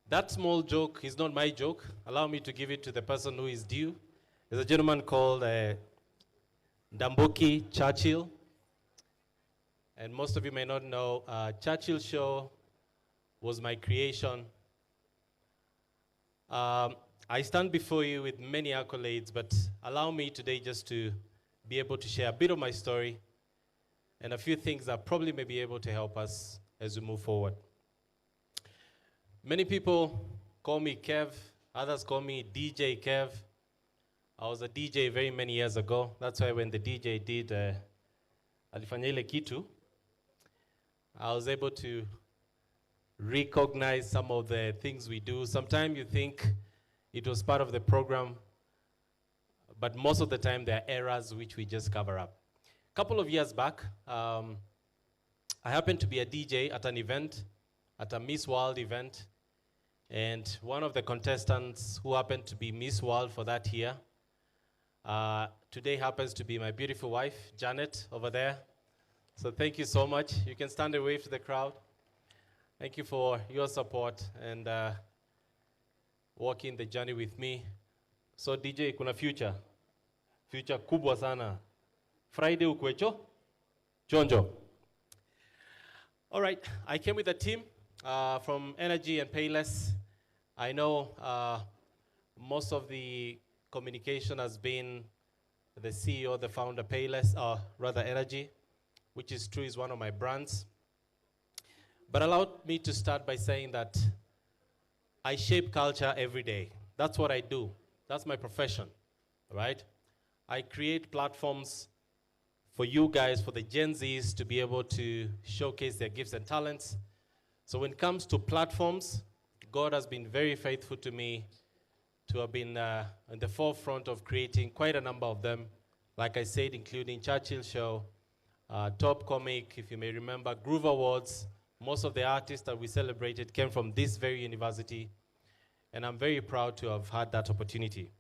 S2: That small joke is not my joke. Allow me to give it to the person who is due. There's a gentleman called Ndambuki Churchill. And most of you may not know, Churchill Show was my creation. I stand before you with many accolades, but allow me today just to be able to share a bit of my story and a few things that probably may be able to help us as we move forward. Many people call me Kev, others call me DJ Kev. I was a DJ very many years ago. That's why when the DJ did Alifanya ile kitu, I was able to recognize some of the things we do. Sometimes you think it was part of the program, but most of the time there are errors which we just cover up. A couple of years back, I happened to be a DJ at an event, at a Miss World event, and one of the contestants who happened to be Miss World for that year, today happens to be my beautiful wife, Janet, over there. So thank you so much. You can stand and wave to the crowd. Thank you for your support and walking the journey with me. So DJ, kuna future. Future kubwa sana. Friday ukwecho? Chonjo. All right, I came with a team from Energy and Payless. I know most of the communication has been the CEO, the founder, Payless, or rather Energy, which is true, is one of my brands. But allow me to start by saying that I shape culture every day. That's what I do. That's my profession, right? I create platforms for you guys, for the Gen Zs to be able to showcase their gifts and talents. So when it comes to platforms, God has been very faithful to me to have been in the forefront of creating quite a number of them. Like I said, including Churchill Show, Top Comic, if you may remember, Groove Awards. Most of the artists that we celebrated came from this very university, and I'm very proud to have had that opportunity.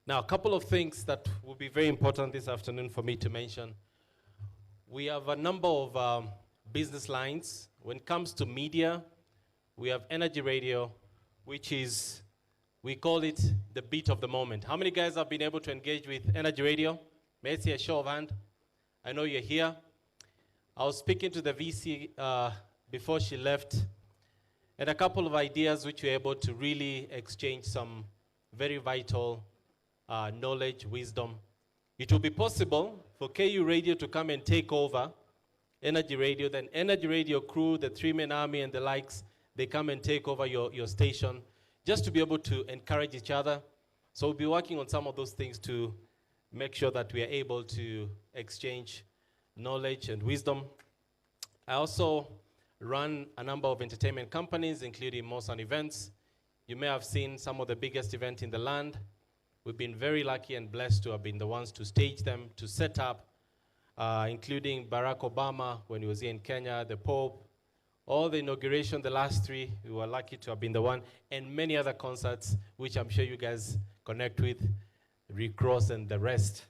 S2: Now, a couple of things that will be very important this afternoon for me to mention. We have a number of business lines. When it comes to media, we have Energy Radio, which is, we call it the beat of the moment. How many guys have been able to engage with Energy Radio? May I see a show of hand? I know you're here. I was speaking to the VC before she left, and a couple of ideas which we were able to really exchange some very vital knowledge, wisdom. It will be possible for KU Radio to come and take over Energy Radio, then Energy Radio crew, the three-man army and the likes, they come and take over your station, just to be able to encourage each other. So we'll be working on some of those things to make sure that we are able to exchange knowledge and wisdom. I also run a number of entertainment companies, including Mosan Events. You may have seen some of the biggest events in the land. We've been very lucky and blessed to have been the ones to stage them, to set up, including Barack Obama when he was here in Kenya, the Pope, all the inauguration, the last three, we were lucky to have been the one, and many other concerts, which I'm sure you guys connect with, Rick Ross and the rest.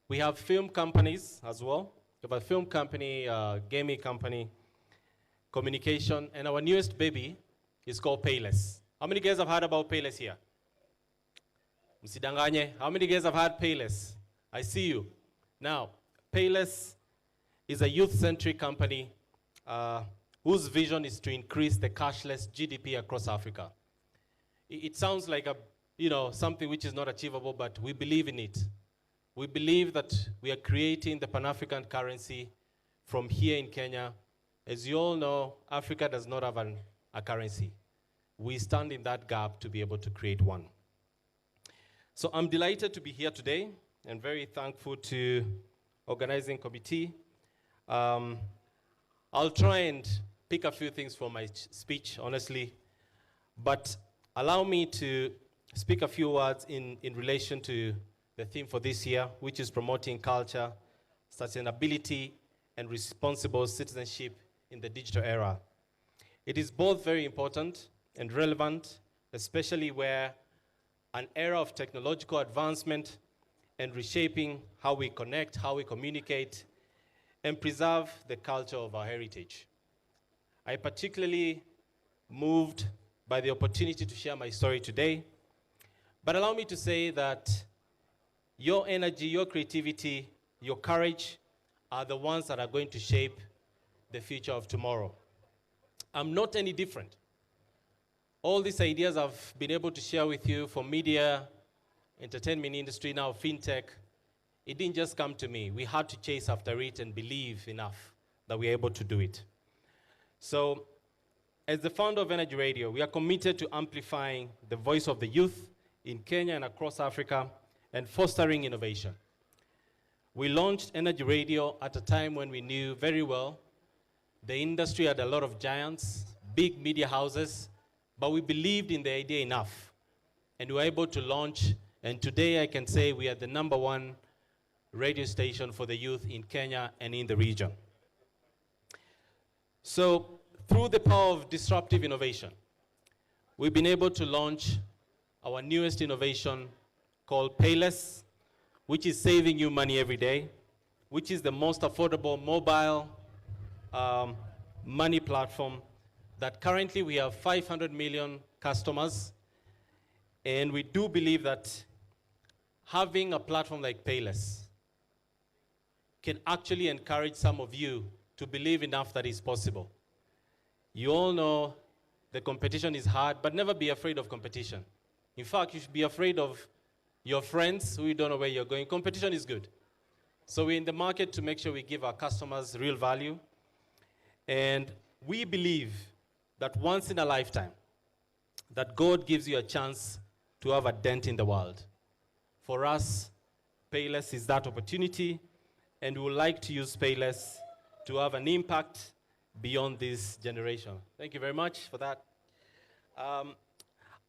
S2: We have film companies as well. We have a film company, gaming company, communication, and our newest baby is called Payless. How many guys have heard about Payless here? Msidanganye, how many guys have heard Payless? I see you. Now, Payless is a youth-centric company whose vision is to increase the cashless GDP across Africa. It sounds like something which is not achievable, but we believe in it. We believe that we are creating the Pan-African currency from here in Kenya. As you all know, Africa does not have a currency. We stand in that gap to be able to create one. So I'm delighted to be here today and very thankful to organizing committee. I'll try and pick a few things from my speech, honestly, but allow me to speak a few words in relation to the theme for this year, which is promoting culture, sustainability, and responsible citizenship in the digital era. It is both very important and relevant, especially where an era of technological advancement and reshaping how we connect, how we communicate, and preserve the culture of our heritage. I particularly moved by the opportunity to share my story today, but allow me to say that your energy, your creativity, your courage are the ones that are going to shape the future of tomorrow. I'm not any different. All these ideas I've been able to share with you from media, entertainment industry, now fintech, it didn't just come to me. We had to chase after it and believe enough that we're able to do it. So, as the founder of Energy Radio, we are committed to amplifying the voice of the youth in Kenya and across Africa and fostering innovation. We launched Energy Radio at a time when we knew very well the industry had a lot of giants, big media houses, but we believed in the idea enough. And we were able to launch, and today I can say we are the #1 radio station for the youth in Kenya and in the region. So, through the power of disruptive innovation, we've been able to launch our newest innovation called Payless, which is saving you money every day, which is the most affordable mobile money platform that currently we have 500 million customers, and we do believe that having a platform like Payless can actually encourage some of you to believe enough that it's possible. You all know the competition is hard, but never be afraid of competition. In fact, you should be afraid of your friends who you don't know where you're going. Competition is good. So we're in the market to make sure we give our customers real value. And we believe that once in a lifetime, that God gives you a chance to have a dent in the world. For us, Payless is that opportunity, and we would like to use Payless to have an impact beyond this generation. Thank you very much for that.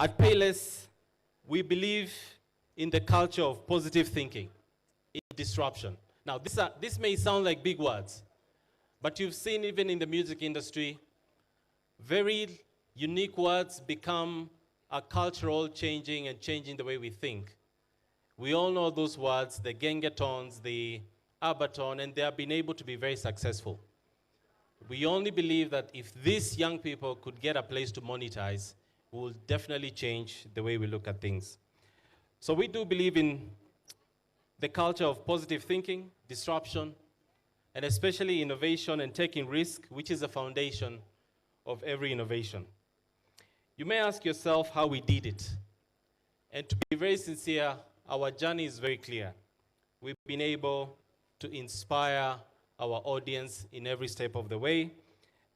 S2: At Payless, we believe in the culture of positive thinking, in disruption. Now, this may sound like big words, but you've seen even in the music industry, very unique words become a cultural changing and changing the way we think. We all know those words, the gengetons, the abaton, and they have been able to be very successful. We only believe that if these young people could get a place to monetize, we will definitely change the way we look at things. So we do believe in the culture of positive thinking, disruption, and especially innovation and taking risk, which is the foundation of every innovation. You may ask yourself how we did it. And to be very sincere, our journey is very clear. We've been able to inspire our audience in every step of the way,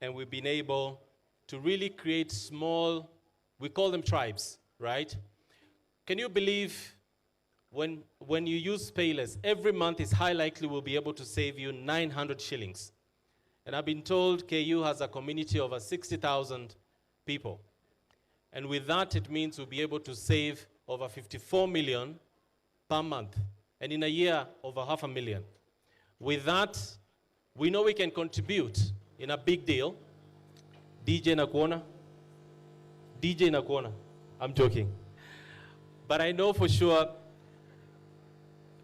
S2: and we've been able to really create small, we call them tribes, right? Can you believe when you use Payless, every month is high likely we'll be able to save you 900 shillings. And I've been told KU has a community of over 60,000 people. And with that, it means we'll be able to save over 54 million per month. And in a year, over 500,000. With that, we know we can contribute in a big deal. DJ Nakuona. DJ Nakuona. I'm joking. But I know for sure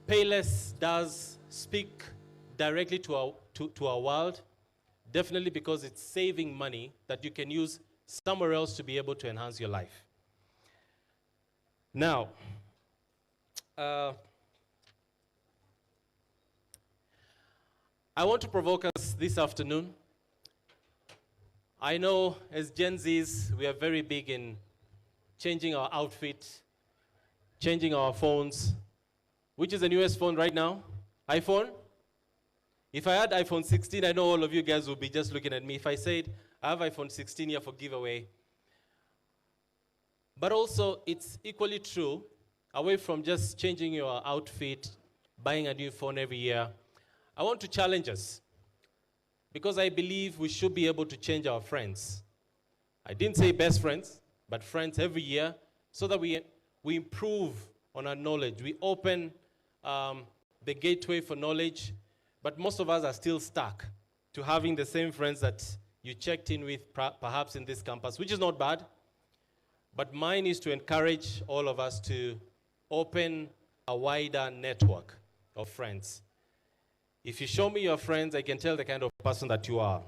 S2: Payless does speak directly to our world, definitely because it's saving money that you can use somewhere else to be able to enhance your life. Now, I want to provoke us this afternoon. I know as Gen Zs, we are very big in changing our outfit, changing our phones. Which is the newest phone right now? iPhone? If I had iPhone 16, I know all of you guys will be just looking at me. If I said, I have iPhone 16 here for giveaway. But also, it's equally true, away from just changing your outfit, buying a new phone every year, I want to challenge us. Because I believe we should be able to change our friends. I didn't say best friends, but friends every year, so that we improve on our knowledge. We open the gateway for knowledge, but most of us are still stuck to having the same friends that you checked in with perhaps in this campus, which is not bad. But mine is to encourage all of us to open a wider network of friends. If you show me your friends, I can tell the kind of person that you are.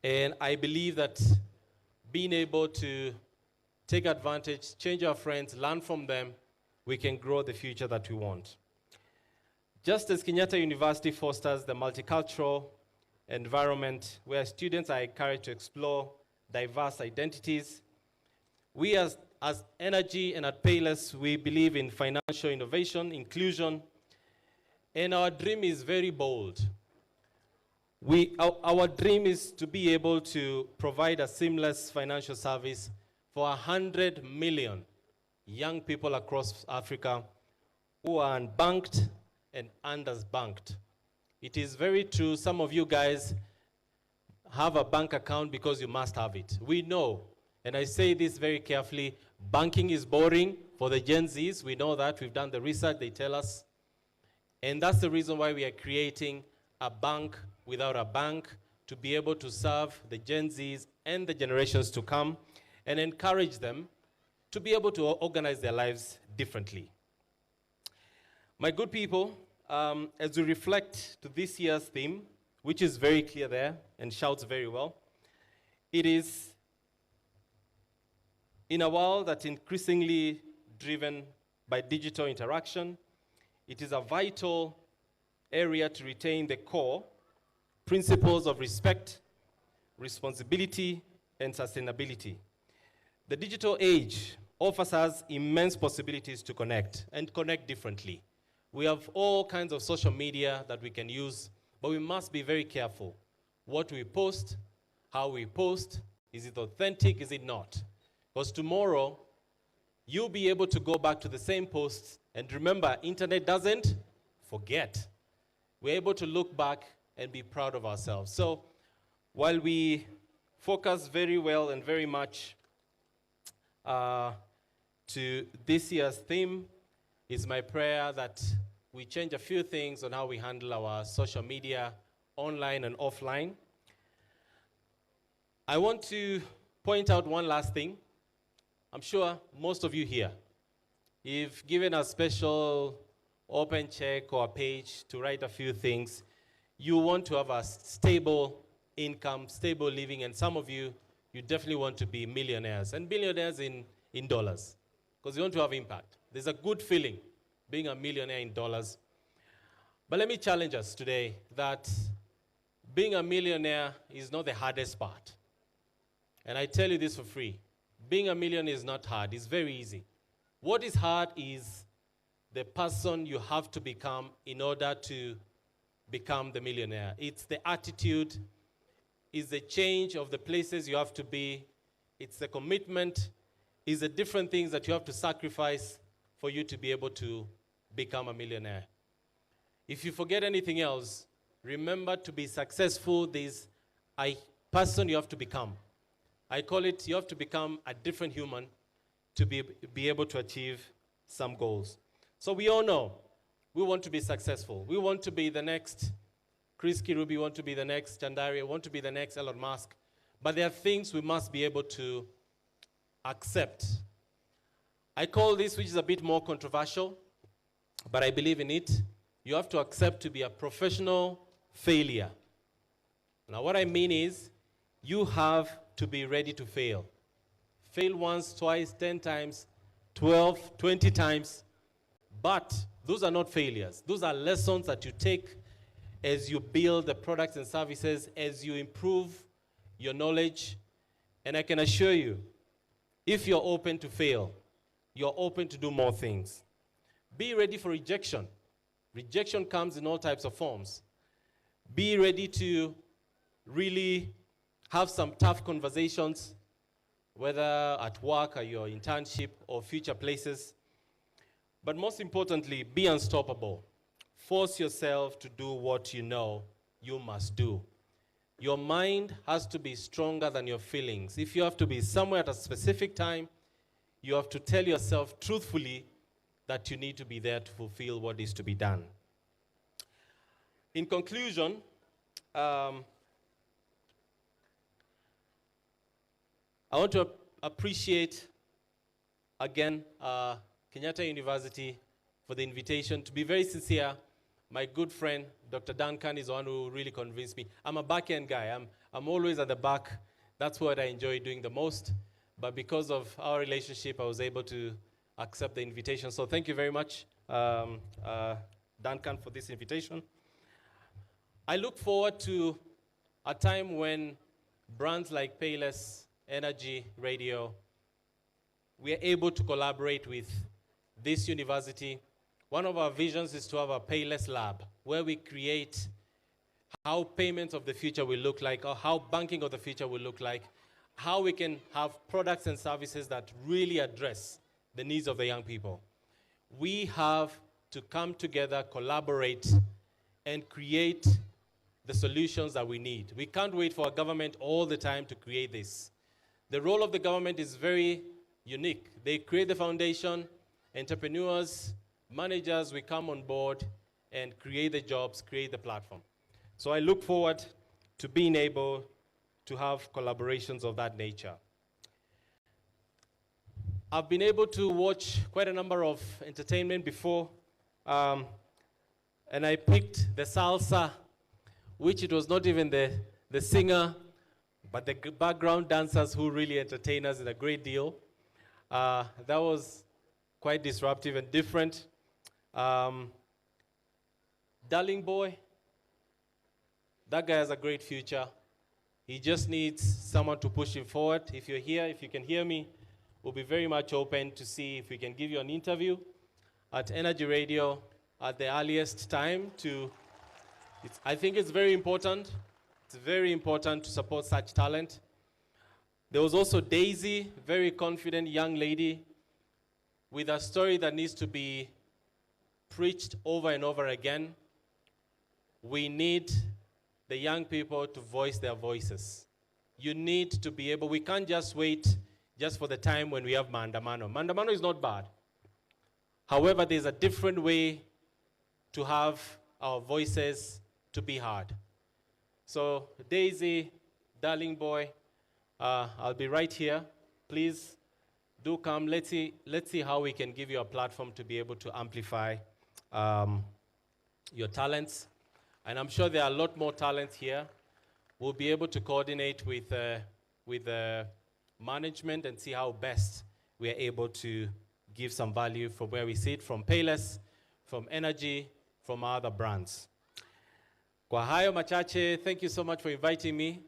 S2: And I believe that being able to take advantage, change our friends, learn from them, we can grow the future that we want. Just as Kenyatta University fosters the multicultural environment where students are encouraged to explore diverse identities, we as Energy and at Payless, we believe in financial innovation, inclusion, and our dream is very bold. Our dream is to be able to provide a seamless financial service for 100 million young people across Africa who are unbanked and underbanked. It is very true, some of you guys have a bank account because you must have it. We know, and I say this very carefully, banking is boring for the Gen Zs. We know that, we've done the research, they tell us. And that's the reason why we are creating a bank without a bank to be able to serve the Gen Zs and the generations to come and encourage them to be able to organize their lives differently. My good people, as we reflect to this year's theme, which is very clear there and shouts very well, it is in a world that's increasingly driven by digital interaction, it is a vital area to retain the core principles of respect, responsibility, and sustainability. The digital age offers us immense possibilities to connect, and connect differently. We have all kinds of social media that we can use, but we must be very careful. What we post, how we post, is it authentic, is it not? Because tomorrow, you'll be able to go back to the same posts, and remember, internet doesn't forget. We're able to look back and be proud of ourselves. So, while we focus very well and very much to this year's theme. It's my prayer that we change a few things on how we handle our social media, online and offline. I want to point out one last thing. I'm sure most of you here, if given a special open check or a page to write a few things, you want to have a stable income, stable living, and some of you, you definitely want to be millionaires, and billionaires in dollars, because you want to have impact. There's a good feeling being a millionaire in dollars. But let me challenge us today that being a millionaire is not the hardest part. And I tell you this for free. Being a millionaire is not hard, it's very easy. What is hard is the person you have to become in order to become the millionaire. It's the attitude, it's the change of the places you have to be, it's the commitment, it's the different things that you have to sacrifice for you to be able to become a millionaire. If you forget anything else, remember to be successful, there's a person you have to become. I call it, you have to become a different human to be able to achieve some goals. So we all know, we want to be successful. We want to be the next Chris Kirubi, want to be the next Chandaria, want to be the next Elon Musk. But there are things we must be able to accept. I call this, which is a bit more controversial, but I believe in it. You have to accept to be a professional failure. Now what I mean is, you have to be ready to fail. Fail once, twice, 10 times, 12, 20 times. But those are not failures. Those are lessons that you take as you build the products and services, as you improve your knowledge. And I can assure you, if you're open to fail, you're open to do more things. Be ready for rejection. Rejection comes in all types of forms. Be ready to really have some tough conversations, whether at work or your internship or future places. But most importantly, be unstoppable. Force yourself to do what you know you must do. Your mind has to be stronger than your feelings. If you have to be somewhere at a specific time, you have to tell yourself truthfully that you need to be there to fulfill what is to be done. In conclusion, I want to appreciate, again, Kenyatta University for the invitation. To be very sincere, my good friend, Dr. Duncan, is the one who really convinced me. I'm a back-end guy. I'm always at the back. That's what I enjoy doing the most. But because of our relationship, I was able to accept the invitation. So thank you very much, Duncan, for this invitation. I look forward to a time when brands like Payless, Energy, Radio, we are able to collaborate with this university. One of our visions is to have a Payless lab where we create how payments of the future will look like, or how banking of the future will look like, how we can have products and services that really address the needs of the young people. We have to come together, collaborate, and create the solutions that we need. We can't wait for a government all the time to create this. The role of the government is very unique. They create the foundation, entrepreneurs, managers, we come on board and create the jobs, create the platform. So I look forward to being able to have collaborations of that nature. I've been able to watch quite a number of entertainment before, and I picked the salsa, which it was not even the singer, but the background dancers who really entertain us in a great deal. That was quite disruptive and different. Darling boy, that guy has a great future. He just needs someone to push him forward. If you're here, if you can hear me, we'll be very much open to see if we can give you an interview at Energy Radio at the earliest time. I think it's very important. It's very important to support such talent. There was also Daisy, very confident young lady with a story that needs to be preached over and over again. We need the young people to voice their voices. You need to be able, we can't just wait just for the time when we have maandamano. Maandamano is not bad. However, there's a different way to have our voices to be heard. So, Daisy, darling boy, I'll be right here. Please do come. Let's see how we can give you a platform to be able to amplify your talents. And I'm sure there are a lot more talents here. We'll be able to coordinate with management and see how best we are able to give some value from where we sit, from Payless, from Energy, from other brands. Kwa hayo machache, thank you so much for inviting me.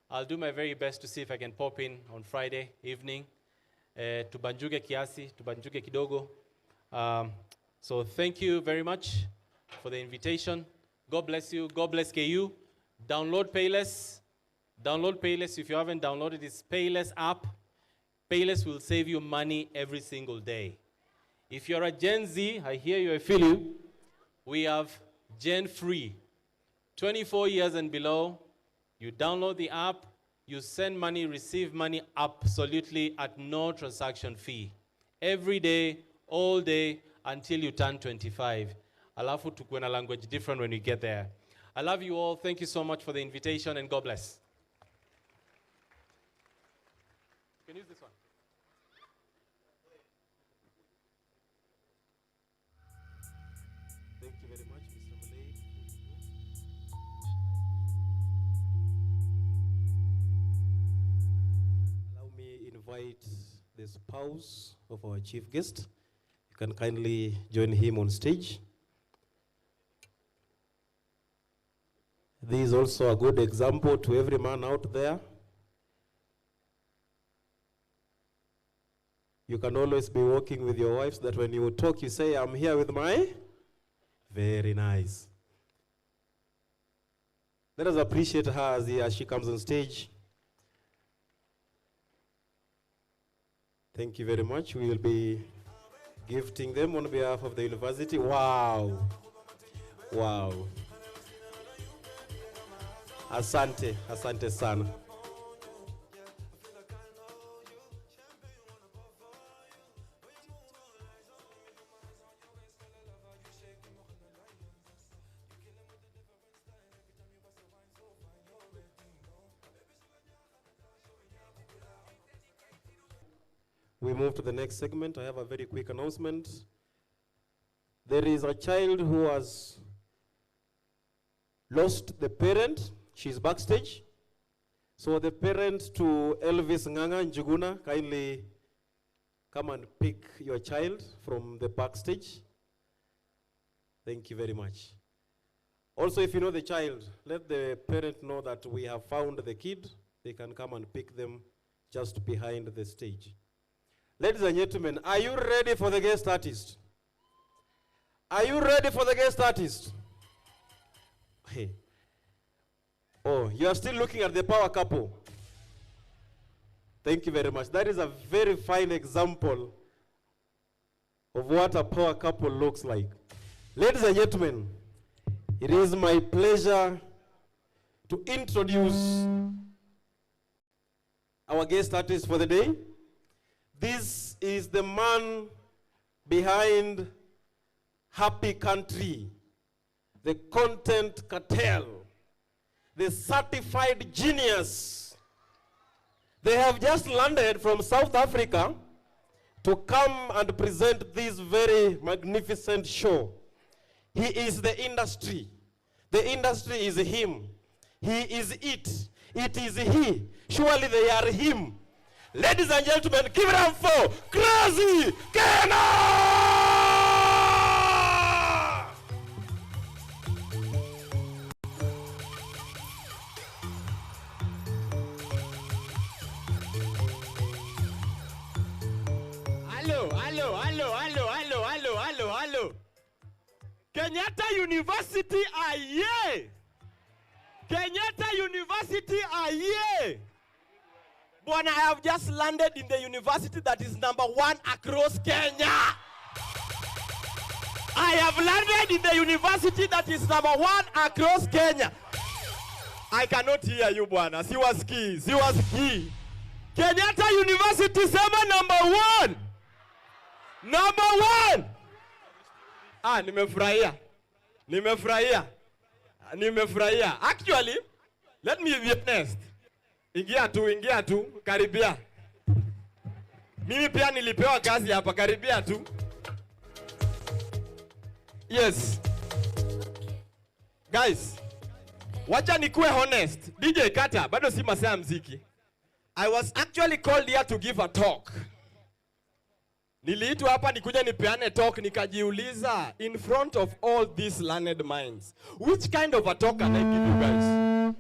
S2: I'll do my very best to see if I can pop in on Friday evening. Tubanjuke kiasi, tubanjuke kidogo. So thank you very much for the invitation. God bless you. God bless KU. Download Payless. Download Payless. If you haven't downloaded this Payless app, Payless will save you money every single day. If you're a Gen Z, I hear you, I feel you. We have Gen Free. 24 years and below, you download the app, you send money, receive money absolutely at no transaction fee. Every day, all day, until you turn 25. Alafu tukuwe na language different when you get there. I love you all. Thank you so much for the invitation, and God bless. You can use this one. Thank you very much, Mr. Malay. Allow me invite the spouse of our chief guest. You can kindly join him on stage. This is also a good example to every man out there. You can always be walking with your wives that when you talk, you say, I'm here with my... Very nice. Let us appreciate her as she comes on stage. Thank you very much. We will be gifting them on behalf of the university. Wow. Wow. Asante, asante sana. We move to the next segment. I have a very quick announcement. There is a child who has lost the parent. She's backstage. So the parent to Elvis Nganga Njuguna, kindly come and pick your child from the backstage. Thank you very much. Also, if you know the child, let the parent know that we have found the kid. They can come and pick them just behind the stage. Ladies and gentlemen, are you ready for the guest artist? Are you ready for the guest artist? Hey. Oh, you are still looking at the power couple. Thank you very much. That is a very fine example of what a power couple looks like. Ladies and gentlemen, it is my pleasure to introduce our guest artist for the day. This is the man behind Happy Country, the content cartel, the certified genius. They have just landed from South Africa to come and present this very magnificent show. He is the industry. The industry is him. He is it. It is he. Surely they are him. Ladies and gentlemen, give it up for Crazy Kenyatta!
S10: Hello. Kenyatta University, aye. Kenyatta University, aye. Bwana, I have just landed in the university that is #1 across Kenya. I have landed in the university that is #1 across Kenya. I cannot hear you, Bwana. Siwaski.
S2: Kenyatta University sema number 1. Number 1. Nimefurahia. Actually, let me be honest. Ingia tu, karibia. Mimi pia nilipewa kazi hapa, karibia tu. Yes. Guys, wacha nikuwe honest. DJ Kata, bado si masaa ya mziki. I was actually called here to give a talk. Niliitwa hapa nikuja nipeane talk, nikajiuliza in front of all these learned minds, which kind of a talk can I give you guys?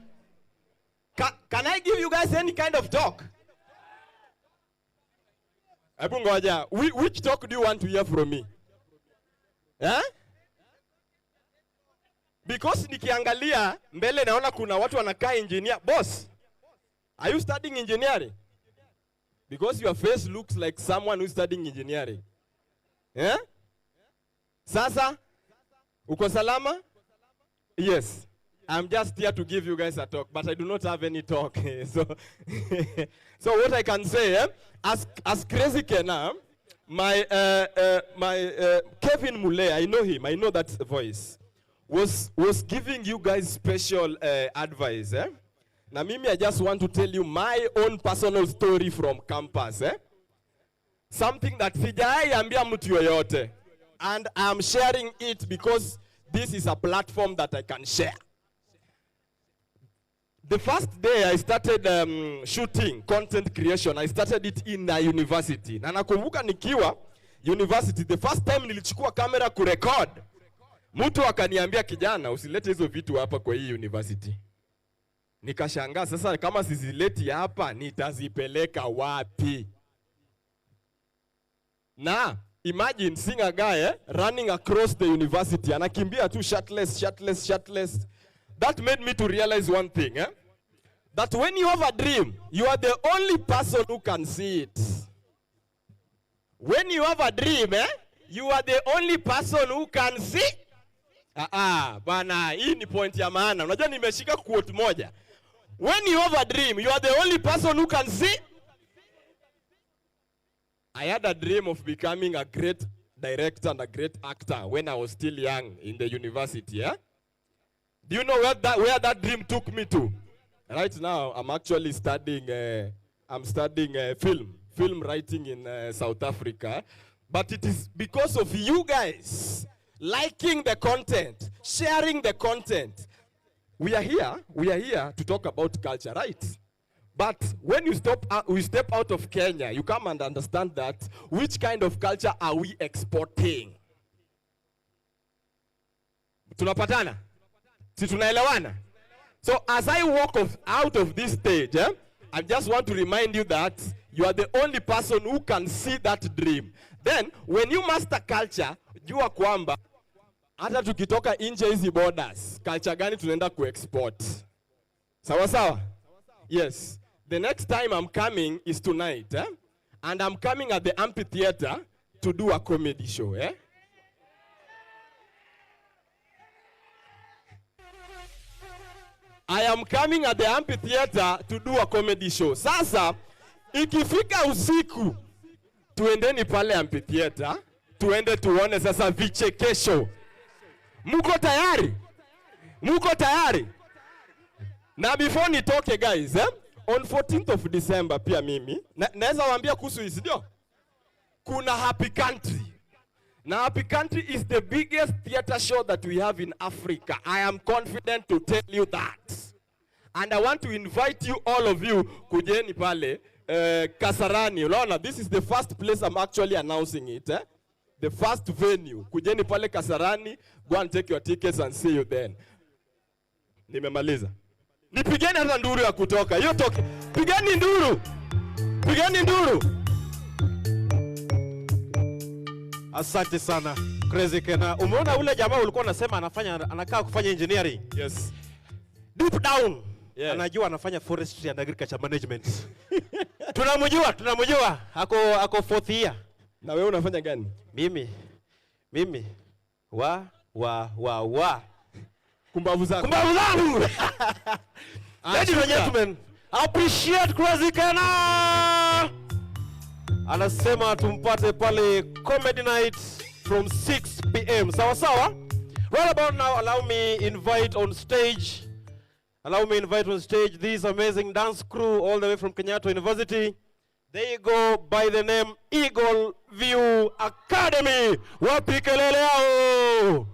S2: Can I give you guys any kind of talk? Hebu ngoja, which talk do you want to hear from me? Eh? Because nikiangalia mbele naona kuna watu wanakaa engineer. Boss, are you studying engineering? Because your face looks like someone who's studying engineering. Eh? Sasa, uko salama? Yes. I'm just here to give you guys a talk, but I do not have any talk. So what I can say, as crazy Kena, my Kevin Mule, I know him, I know that voice, was giving you guys special advice. Now, Mimi, I just want to tell you my own personal story from campus. Something that sijai ambia mtu yoyote. And I'm sharing it because this is a platform that I can share. The first day I started shooting, content creation, I started it in a university. Na nakumbuka nikiwa university, the first time nilichukua kamera kurecord, mtu akaniambia, kijana, usilete hizo vitu hapa kwa hii university. Nikashangaa, sasa kama sizileti hapa, nitazipeleka wapi? Na imagine seeing a guy running across the university, anakimbia tu shirtless. That made me to realize one thing, that when you have a dream, you are the only person who can see it. When you have a dream, you are the only person who can see. Bana, hii ni point ya maana. Unajua nimeshika quote moja. When you have a dream, you are the only person who can see. I had a dream of becoming a great director and a great actor when I was still young in the university, yeah? Do you know where that dream took me to? Right now, I'm actually studying, film writing in South Africa. But it is because of you guys liking the content, sharing the content. We are here to talk about culture, right? But when we step out of Kenya, you come and understand that which kind of culture are we exporting? Tunapatana? Si tunaelewana? So as I walk out of this stage, I just want to remind you that you are the only person who can see that dream. Then, when you master culture, jua kwamba hata tukitoka nje hizi borders, culture gani tunaenda ku-export. Sawa sawa? Yes. The next time I'm coming is tonight, and I'm coming at the amphitheater to do a comedy show, I am coming at the amphitheater to do a comedy show. Sasa, ikifika usiku, tuendeni pale amphitheater, tuende tuone sasa vichekesho. Muko tayari? Muko tayari? Na before nitoke guys, on 14th of December pia mimi, naweza waambia kuhusu hizi ndio? Kuna Happy Country. Now, Happy Country is the biggest theater show that we have in Africa. I am confident to tell you that. And I want to invite you, all of you, kujeni pale, Kasarani. Unaona, this is the first place I'm actually announcing it. The first venue. Kujeni pale Kasarani, go and take your tickets and see you then. Nimemaliza. Nipigeni hata nduru ya kutoka. Hiyo toke. Pigeni nduru. Pigeni nduru. Asante sana. Crazy Kena. Umeona ule jamaa ulikuwa unasema anakaa kufanya engineering?
S1: Yes.
S2: Deep down. Yeah. Anajua anafanya forestry and agriculture management. Tunamjua. Ako fourth year.
S1: Na wewe unafanya gani?
S2: Mimi. Wa.
S1: Kumbavu zangu.
S2: Ladies and gentlemen, Appreciate Crazy Kena. Anasema tumpate pale comedy night from 6 p.m. Sawa sawa? Right about now, allow me invite on stage this amazing dance crew all the way from Kenyatta University. They go by the name Eagle View Academy. Wapi kelele yao?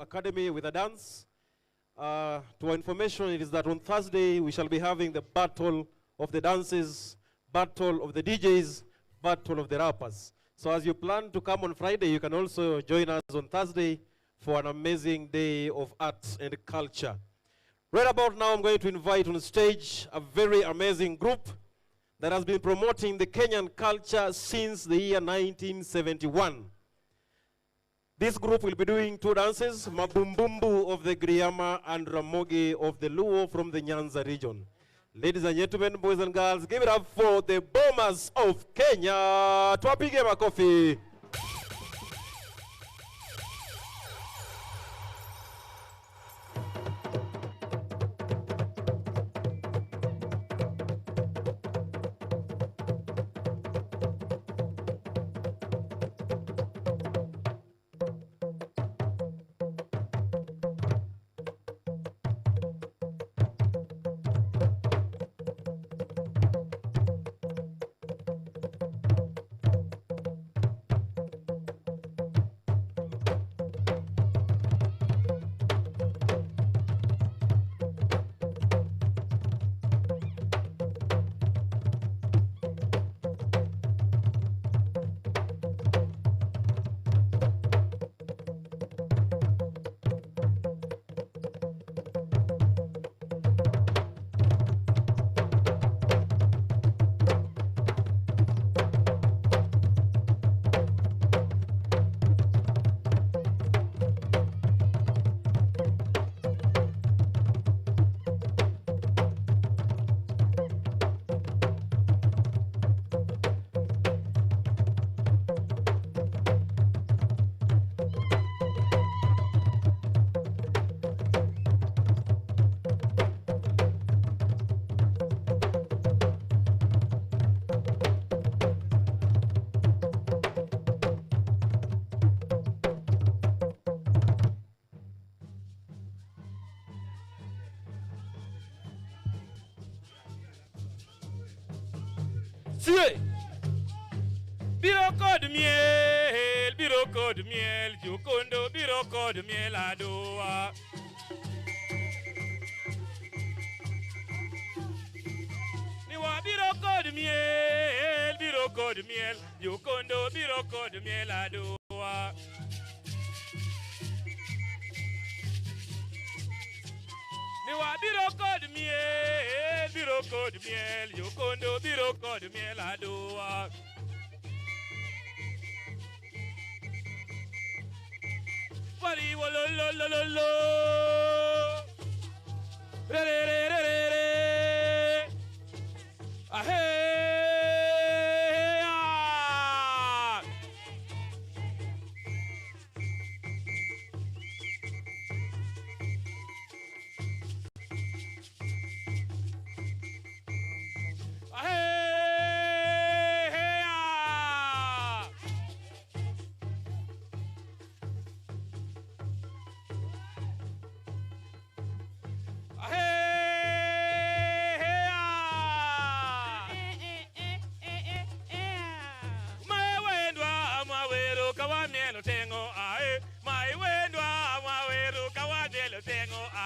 S2: Academy with a dance. To our information, it is that on Thursday we shall be having the battle of the dances, battle of the DJs, battle of the rappers. So as you plan to come on Friday, you can also join us on Thursday for an amazing day of arts and culture. Right about now, I'm going to invite on stage a very amazing group that has been promoting the Kenyan culture since the year 1971. This group will be doing two dances, Mabumbumbu of the Griama and Ramogi of the Luo from the Nyanza region. Ladies and gentlemen, boys and girls, give it up for the Bombers of Kenya. Twapige makofi.
S14: Biroko de miel, Jokondo, biroko de miel adoa. Niwa biroko de miel, Jokondo, biroko de miel adoa. Niwa biroko de miel, Jokondo, biroko de miel adoa. Wali wolo lo lo lo lo, re re re re re re, ahey ah.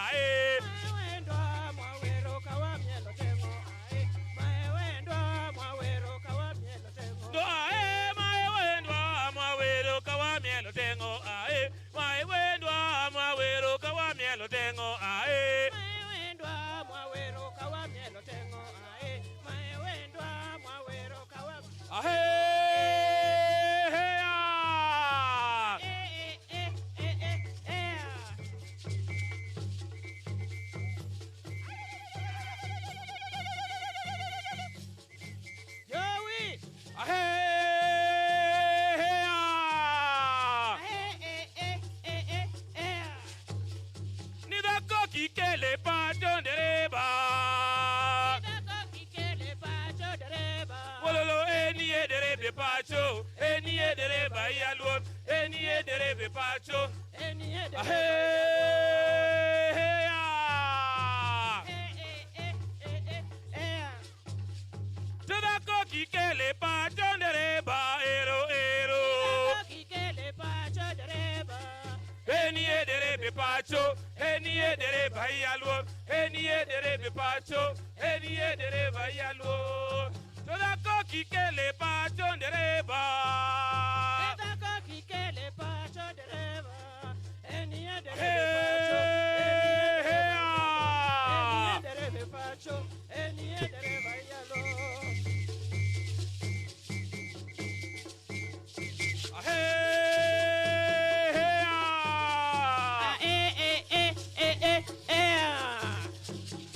S14: ae.
S13: Wendwa mwawero kawa mielo tengo ae. Wendwa mwawero kawa mielo tengo.
S14: No ae mae wendwa mwawero kawa mielo tengo ae. Mae wendwa mwawero kawa mielo tengo ae.
S13: Wendwa mwawero kawa mielo tengo ae. Wendwa mwawero kawa
S14: ae.
S13: Joey!
S14: Nidako kikele pato dereba. Wololo eni ederebe pacho, eni edereba yalwon, eni ederebe pacho. Nidako kikele pato dereba ero ero. Eni ederebe pacho, eni edereba yalwon, eni ederebe pacho, eni edereba yalwon. Toda koki kele pacho dereba.
S13: Toda koki kele pacho dereba. Eni ederebe pacho, eni ederebe pacho, eni edereba yalo.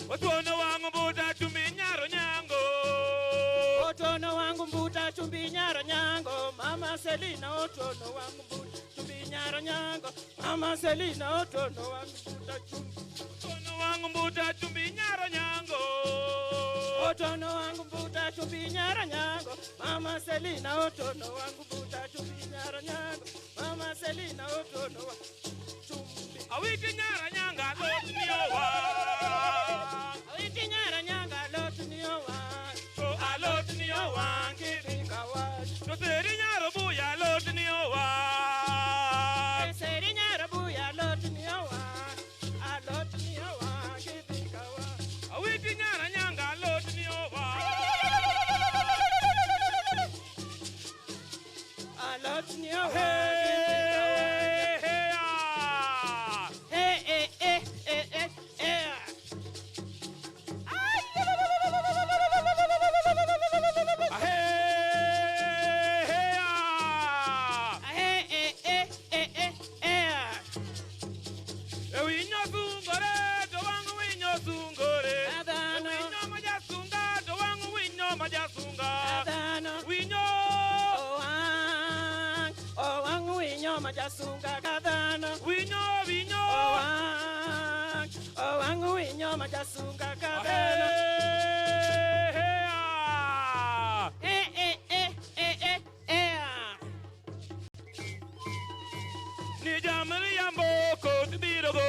S14: Otono wangu mbuta chumbi nyaro nyango.
S13: Otono wangu mbuta chumbi nyaro nyango. Mama Selina otono wangu mbuta chumbi nyaro nyango. Mama Selina otono wangu mbuta chumbi.
S14: Otono wangu mbuta chumbi nyaro nyango.
S13: Otono wangu mbuta chumbi nyaro nyango. Mama Selina otono wangu mbuta chumbi nyaro nyango. Mama Selina otono wangu chumbi.
S14: Awiti nyara nyanga lotu niyowa.
S13: Awiti nyara nyanga lotu niyowa.
S14: So alotu niyowa.
S13: Kibinga wash.
S14: So seri nyaro buya lotu niyowa.
S13: Seri nyaro buya lotu niyowa. Alotu niyowa. Kibinga wash.
S14: Awiti nyara nyanga lotu niyowa.
S13: Alotu niyowa. Majasunga kadana
S14: winyo winyo
S13: wangu winyo majasunga kadana
S14: ni jamri yambo kotu birogo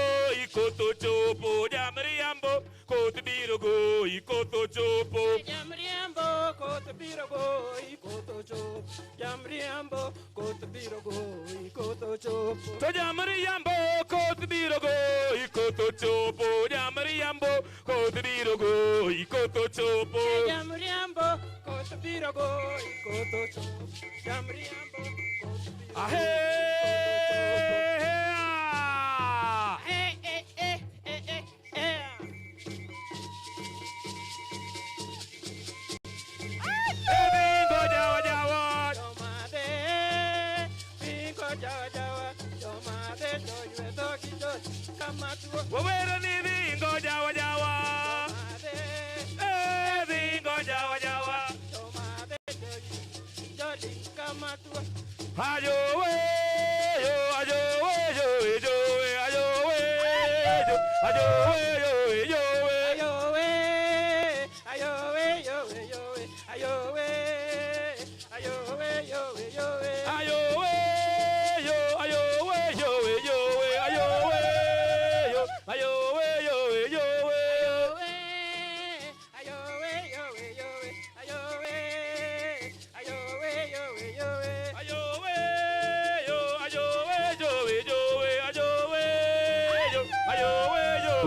S14: ikoto chopo jamri yambo kotu birogo ikoto chopo
S13: jamri yambo kotu birogo ikoto chopo jamri yambo kotu birogo ikoto chopo
S14: to jamri yambo kotu birogo ikoto chopo jamri yambo kotu birogo ikoto chopo
S13: jamri yambo kotu birogo ikoto chopo jamri yambo kotu birogo
S14: Wawero ni bingo jawa jawa. Bingo jawa jawa. Ayo we yo ayo we yo yo ayo we yo ayo we yo yo
S13: ayo we ayo we yo yo ayo we ayo we yo yo
S14: ayo we yo ayo we yo yo ayo we yo ayo we yo yo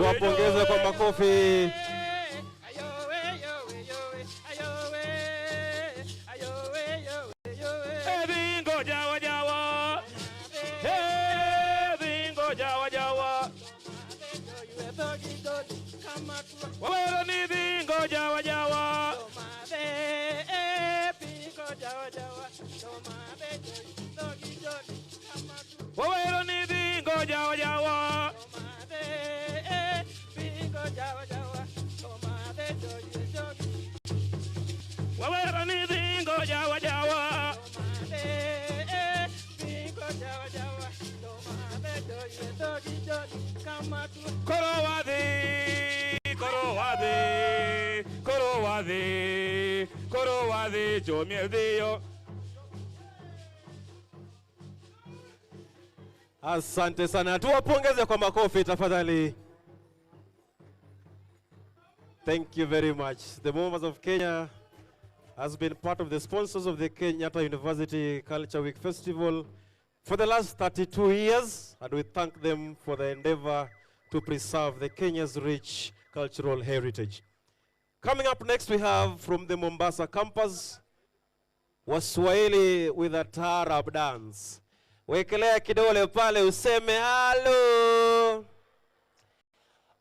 S2: Tuwapongeze kwa makofi.
S14: Bingo jawa jawa. Bingo jawa jawa. Wawero ni bingo jawa jawa. Wawero ni bingo jawa jawa. Wawero ni bingo jawa jawa. Korowade, Jomiedio.
S2: Asante sana. Tuwapongeze kwa makofi tafadhali. Thank you very much. The Mombasa of Kenya has been part of the sponsors of the Kenyatta University Culture Week Festival for the last 32 years, and we thank them for the endeavor to preserve the Kenya's rich cultural heritage. Coming up next, we have from the Mombasa Campus, Waswahili with a Taarab dance. Wekelea kidole pale useme halo.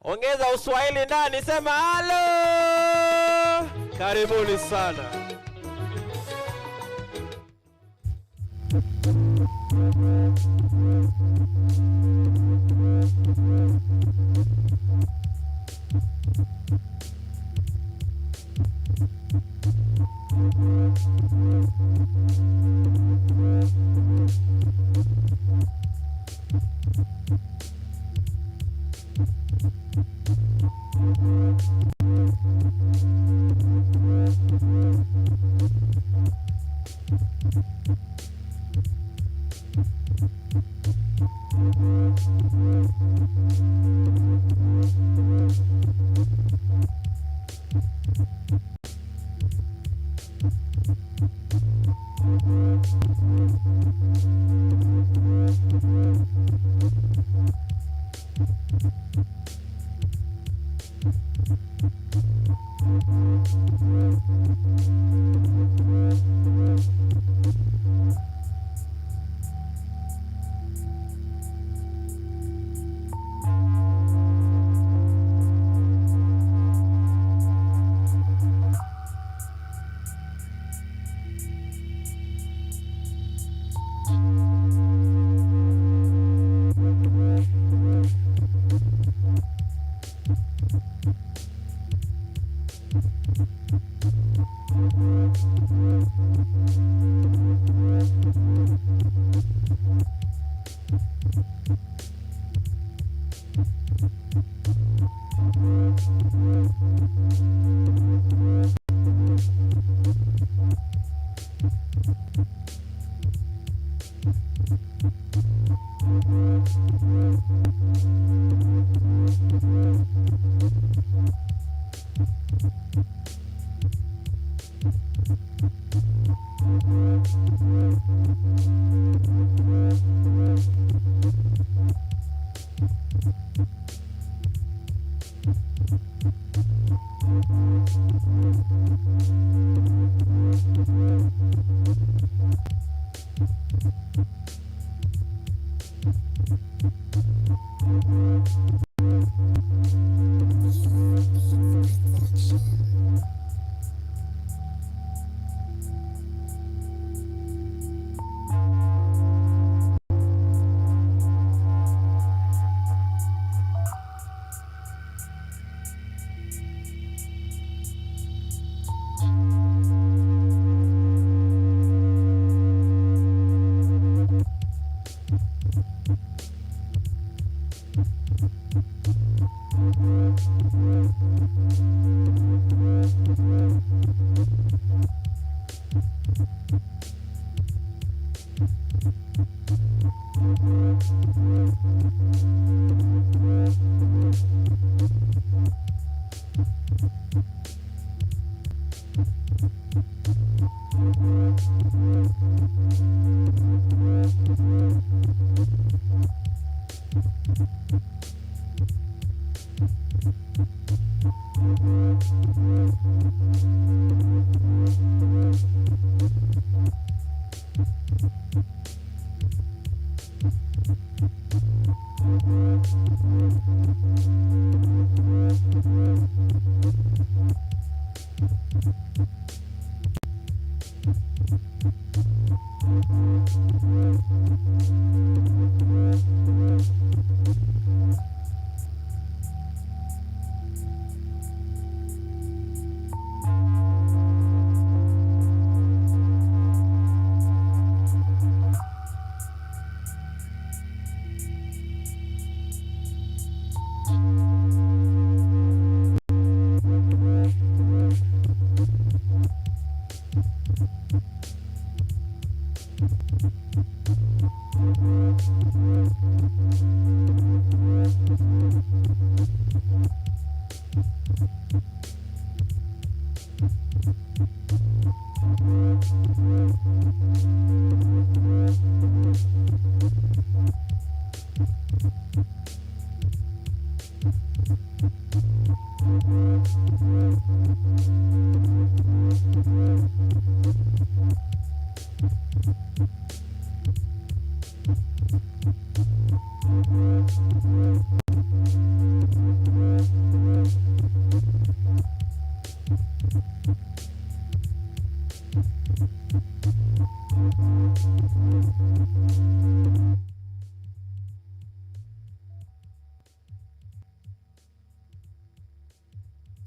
S2: Ongeza Uswahili ndani, sema halo. Karibuni sana.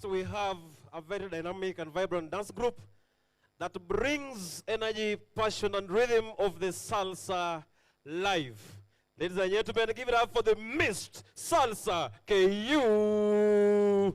S2: So we have a very dynamic and vibrant dance group that brings energy, passion, and rhythm of the salsa live. Ladies and gentlemen, give it up for the Mist Salsa KU.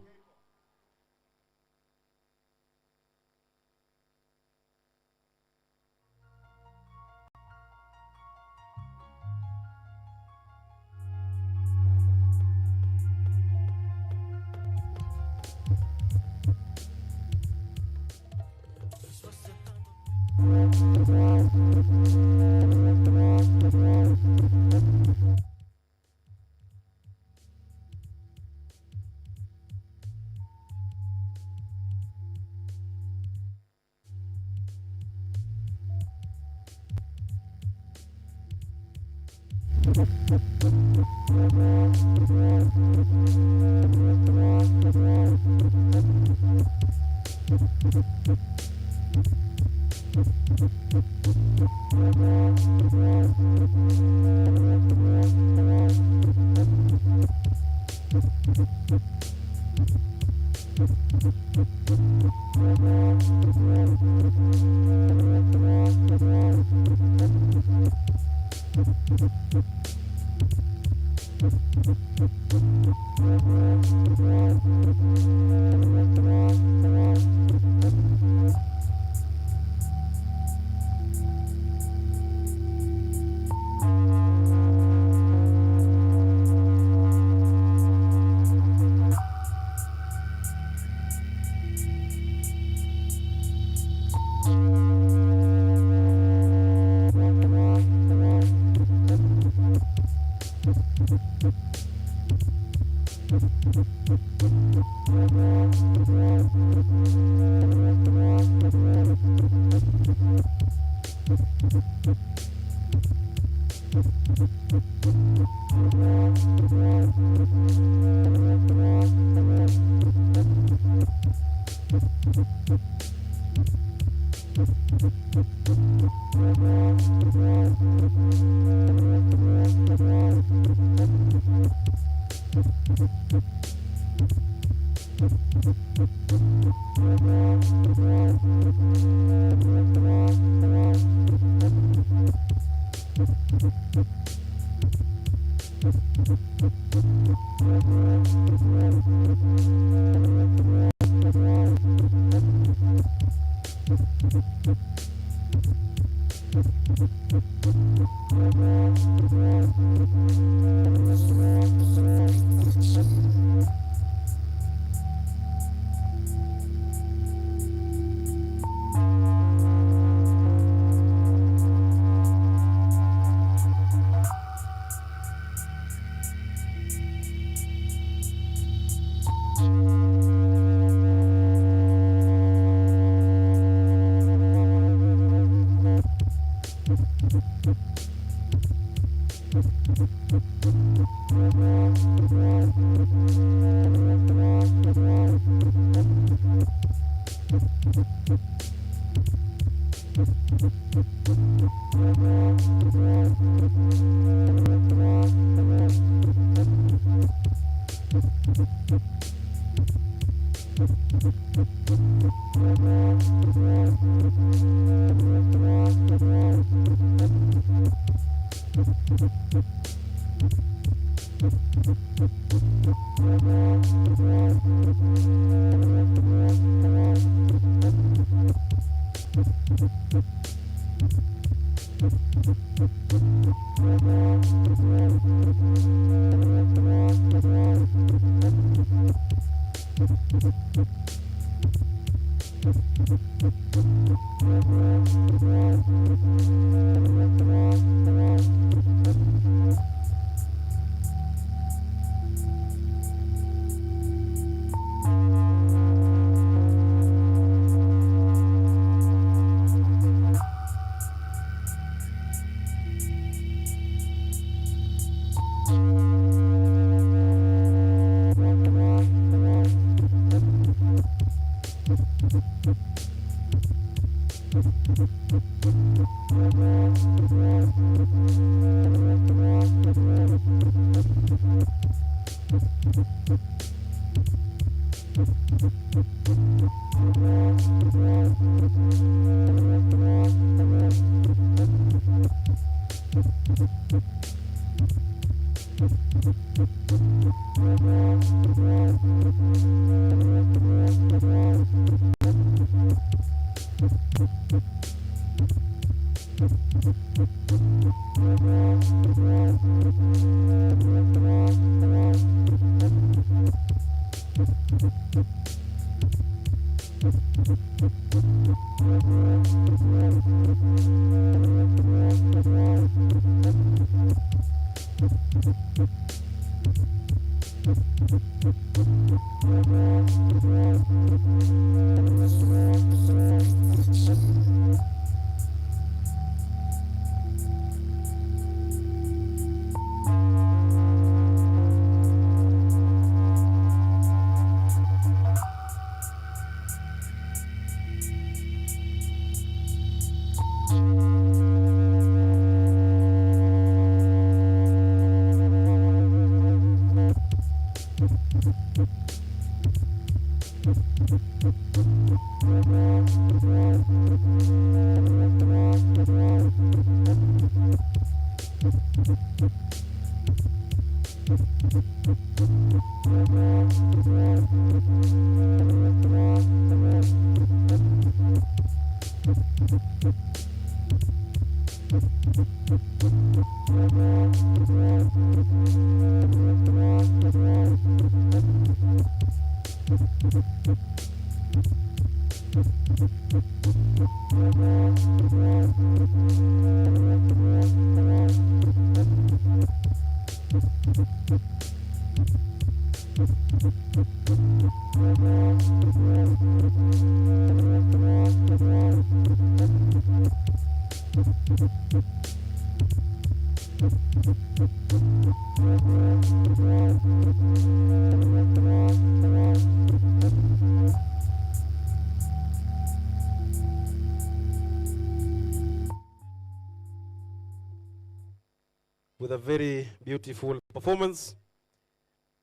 S2: With a very beautiful performance.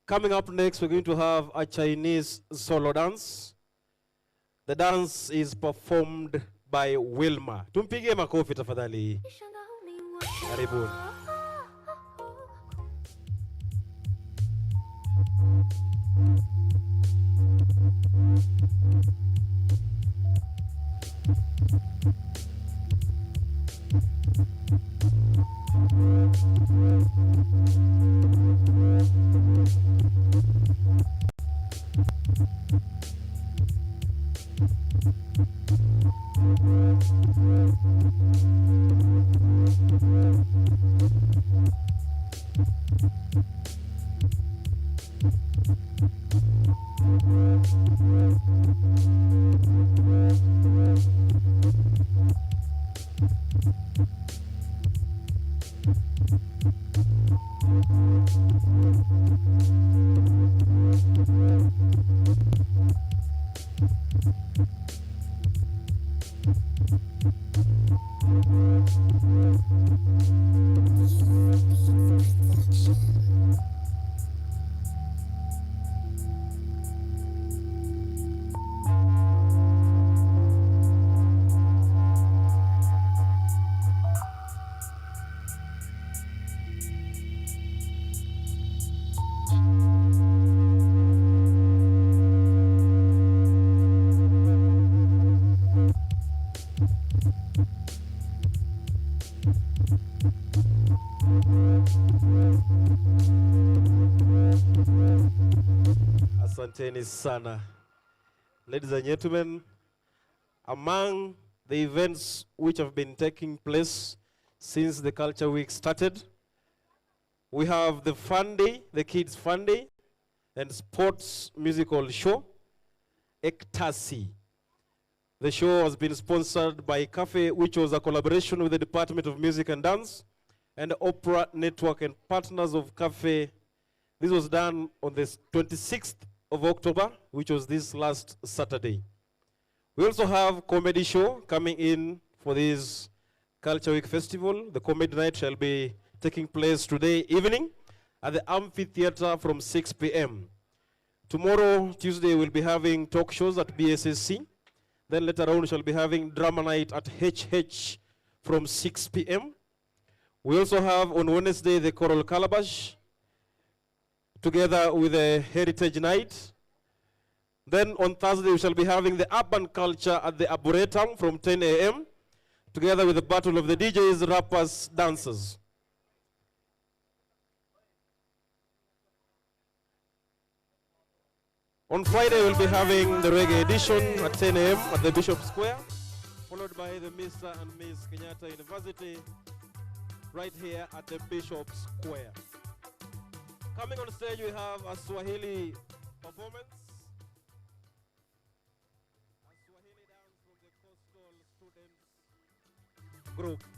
S2: Coming up next, we're going to have a Chinese solo dance. The dance is performed by Wilma. Tumpigie makofi tafadhali. Karibuni. Asanteni sana. Ladies and gentlemen, among the events which have been taking place since the Culture Week started, we have the Fun Day, the Kids Fun Day, and sports musical show, Ektasi. The show has been sponsored by Cafe, which was a collaboration with the Department of Music and Dance and the Opera Network and partners of Cafe. This was done on the 26th of October, which was this last Saturday. We also have comedy show coming in for this Culture Week Festival. The comedy night shall be taking place today evening at the amphitheater from 6 p.m. Tomorrow, Tuesday, we'll be having talk shows at BSSC. Then later on, we shall be having drama night at HH from 6 p.m. We also have on Wednesday the Choral Calabash, together with a Heritage Night. Then on Thursday, we shall be having the Urban Culture at the Arboretum from 10 a.m., together with the Battle of the DJs, Rappers, Dancers. On Friday, we'll be having the Reggae Edition at 10 a.m. at the Bishop Square, followed by the Mr. and Miss Kenyatta University, right here at the Bishop Square. Coming on stage, we have a Swahili performance. A Swahili dance from the Coastal Students Group.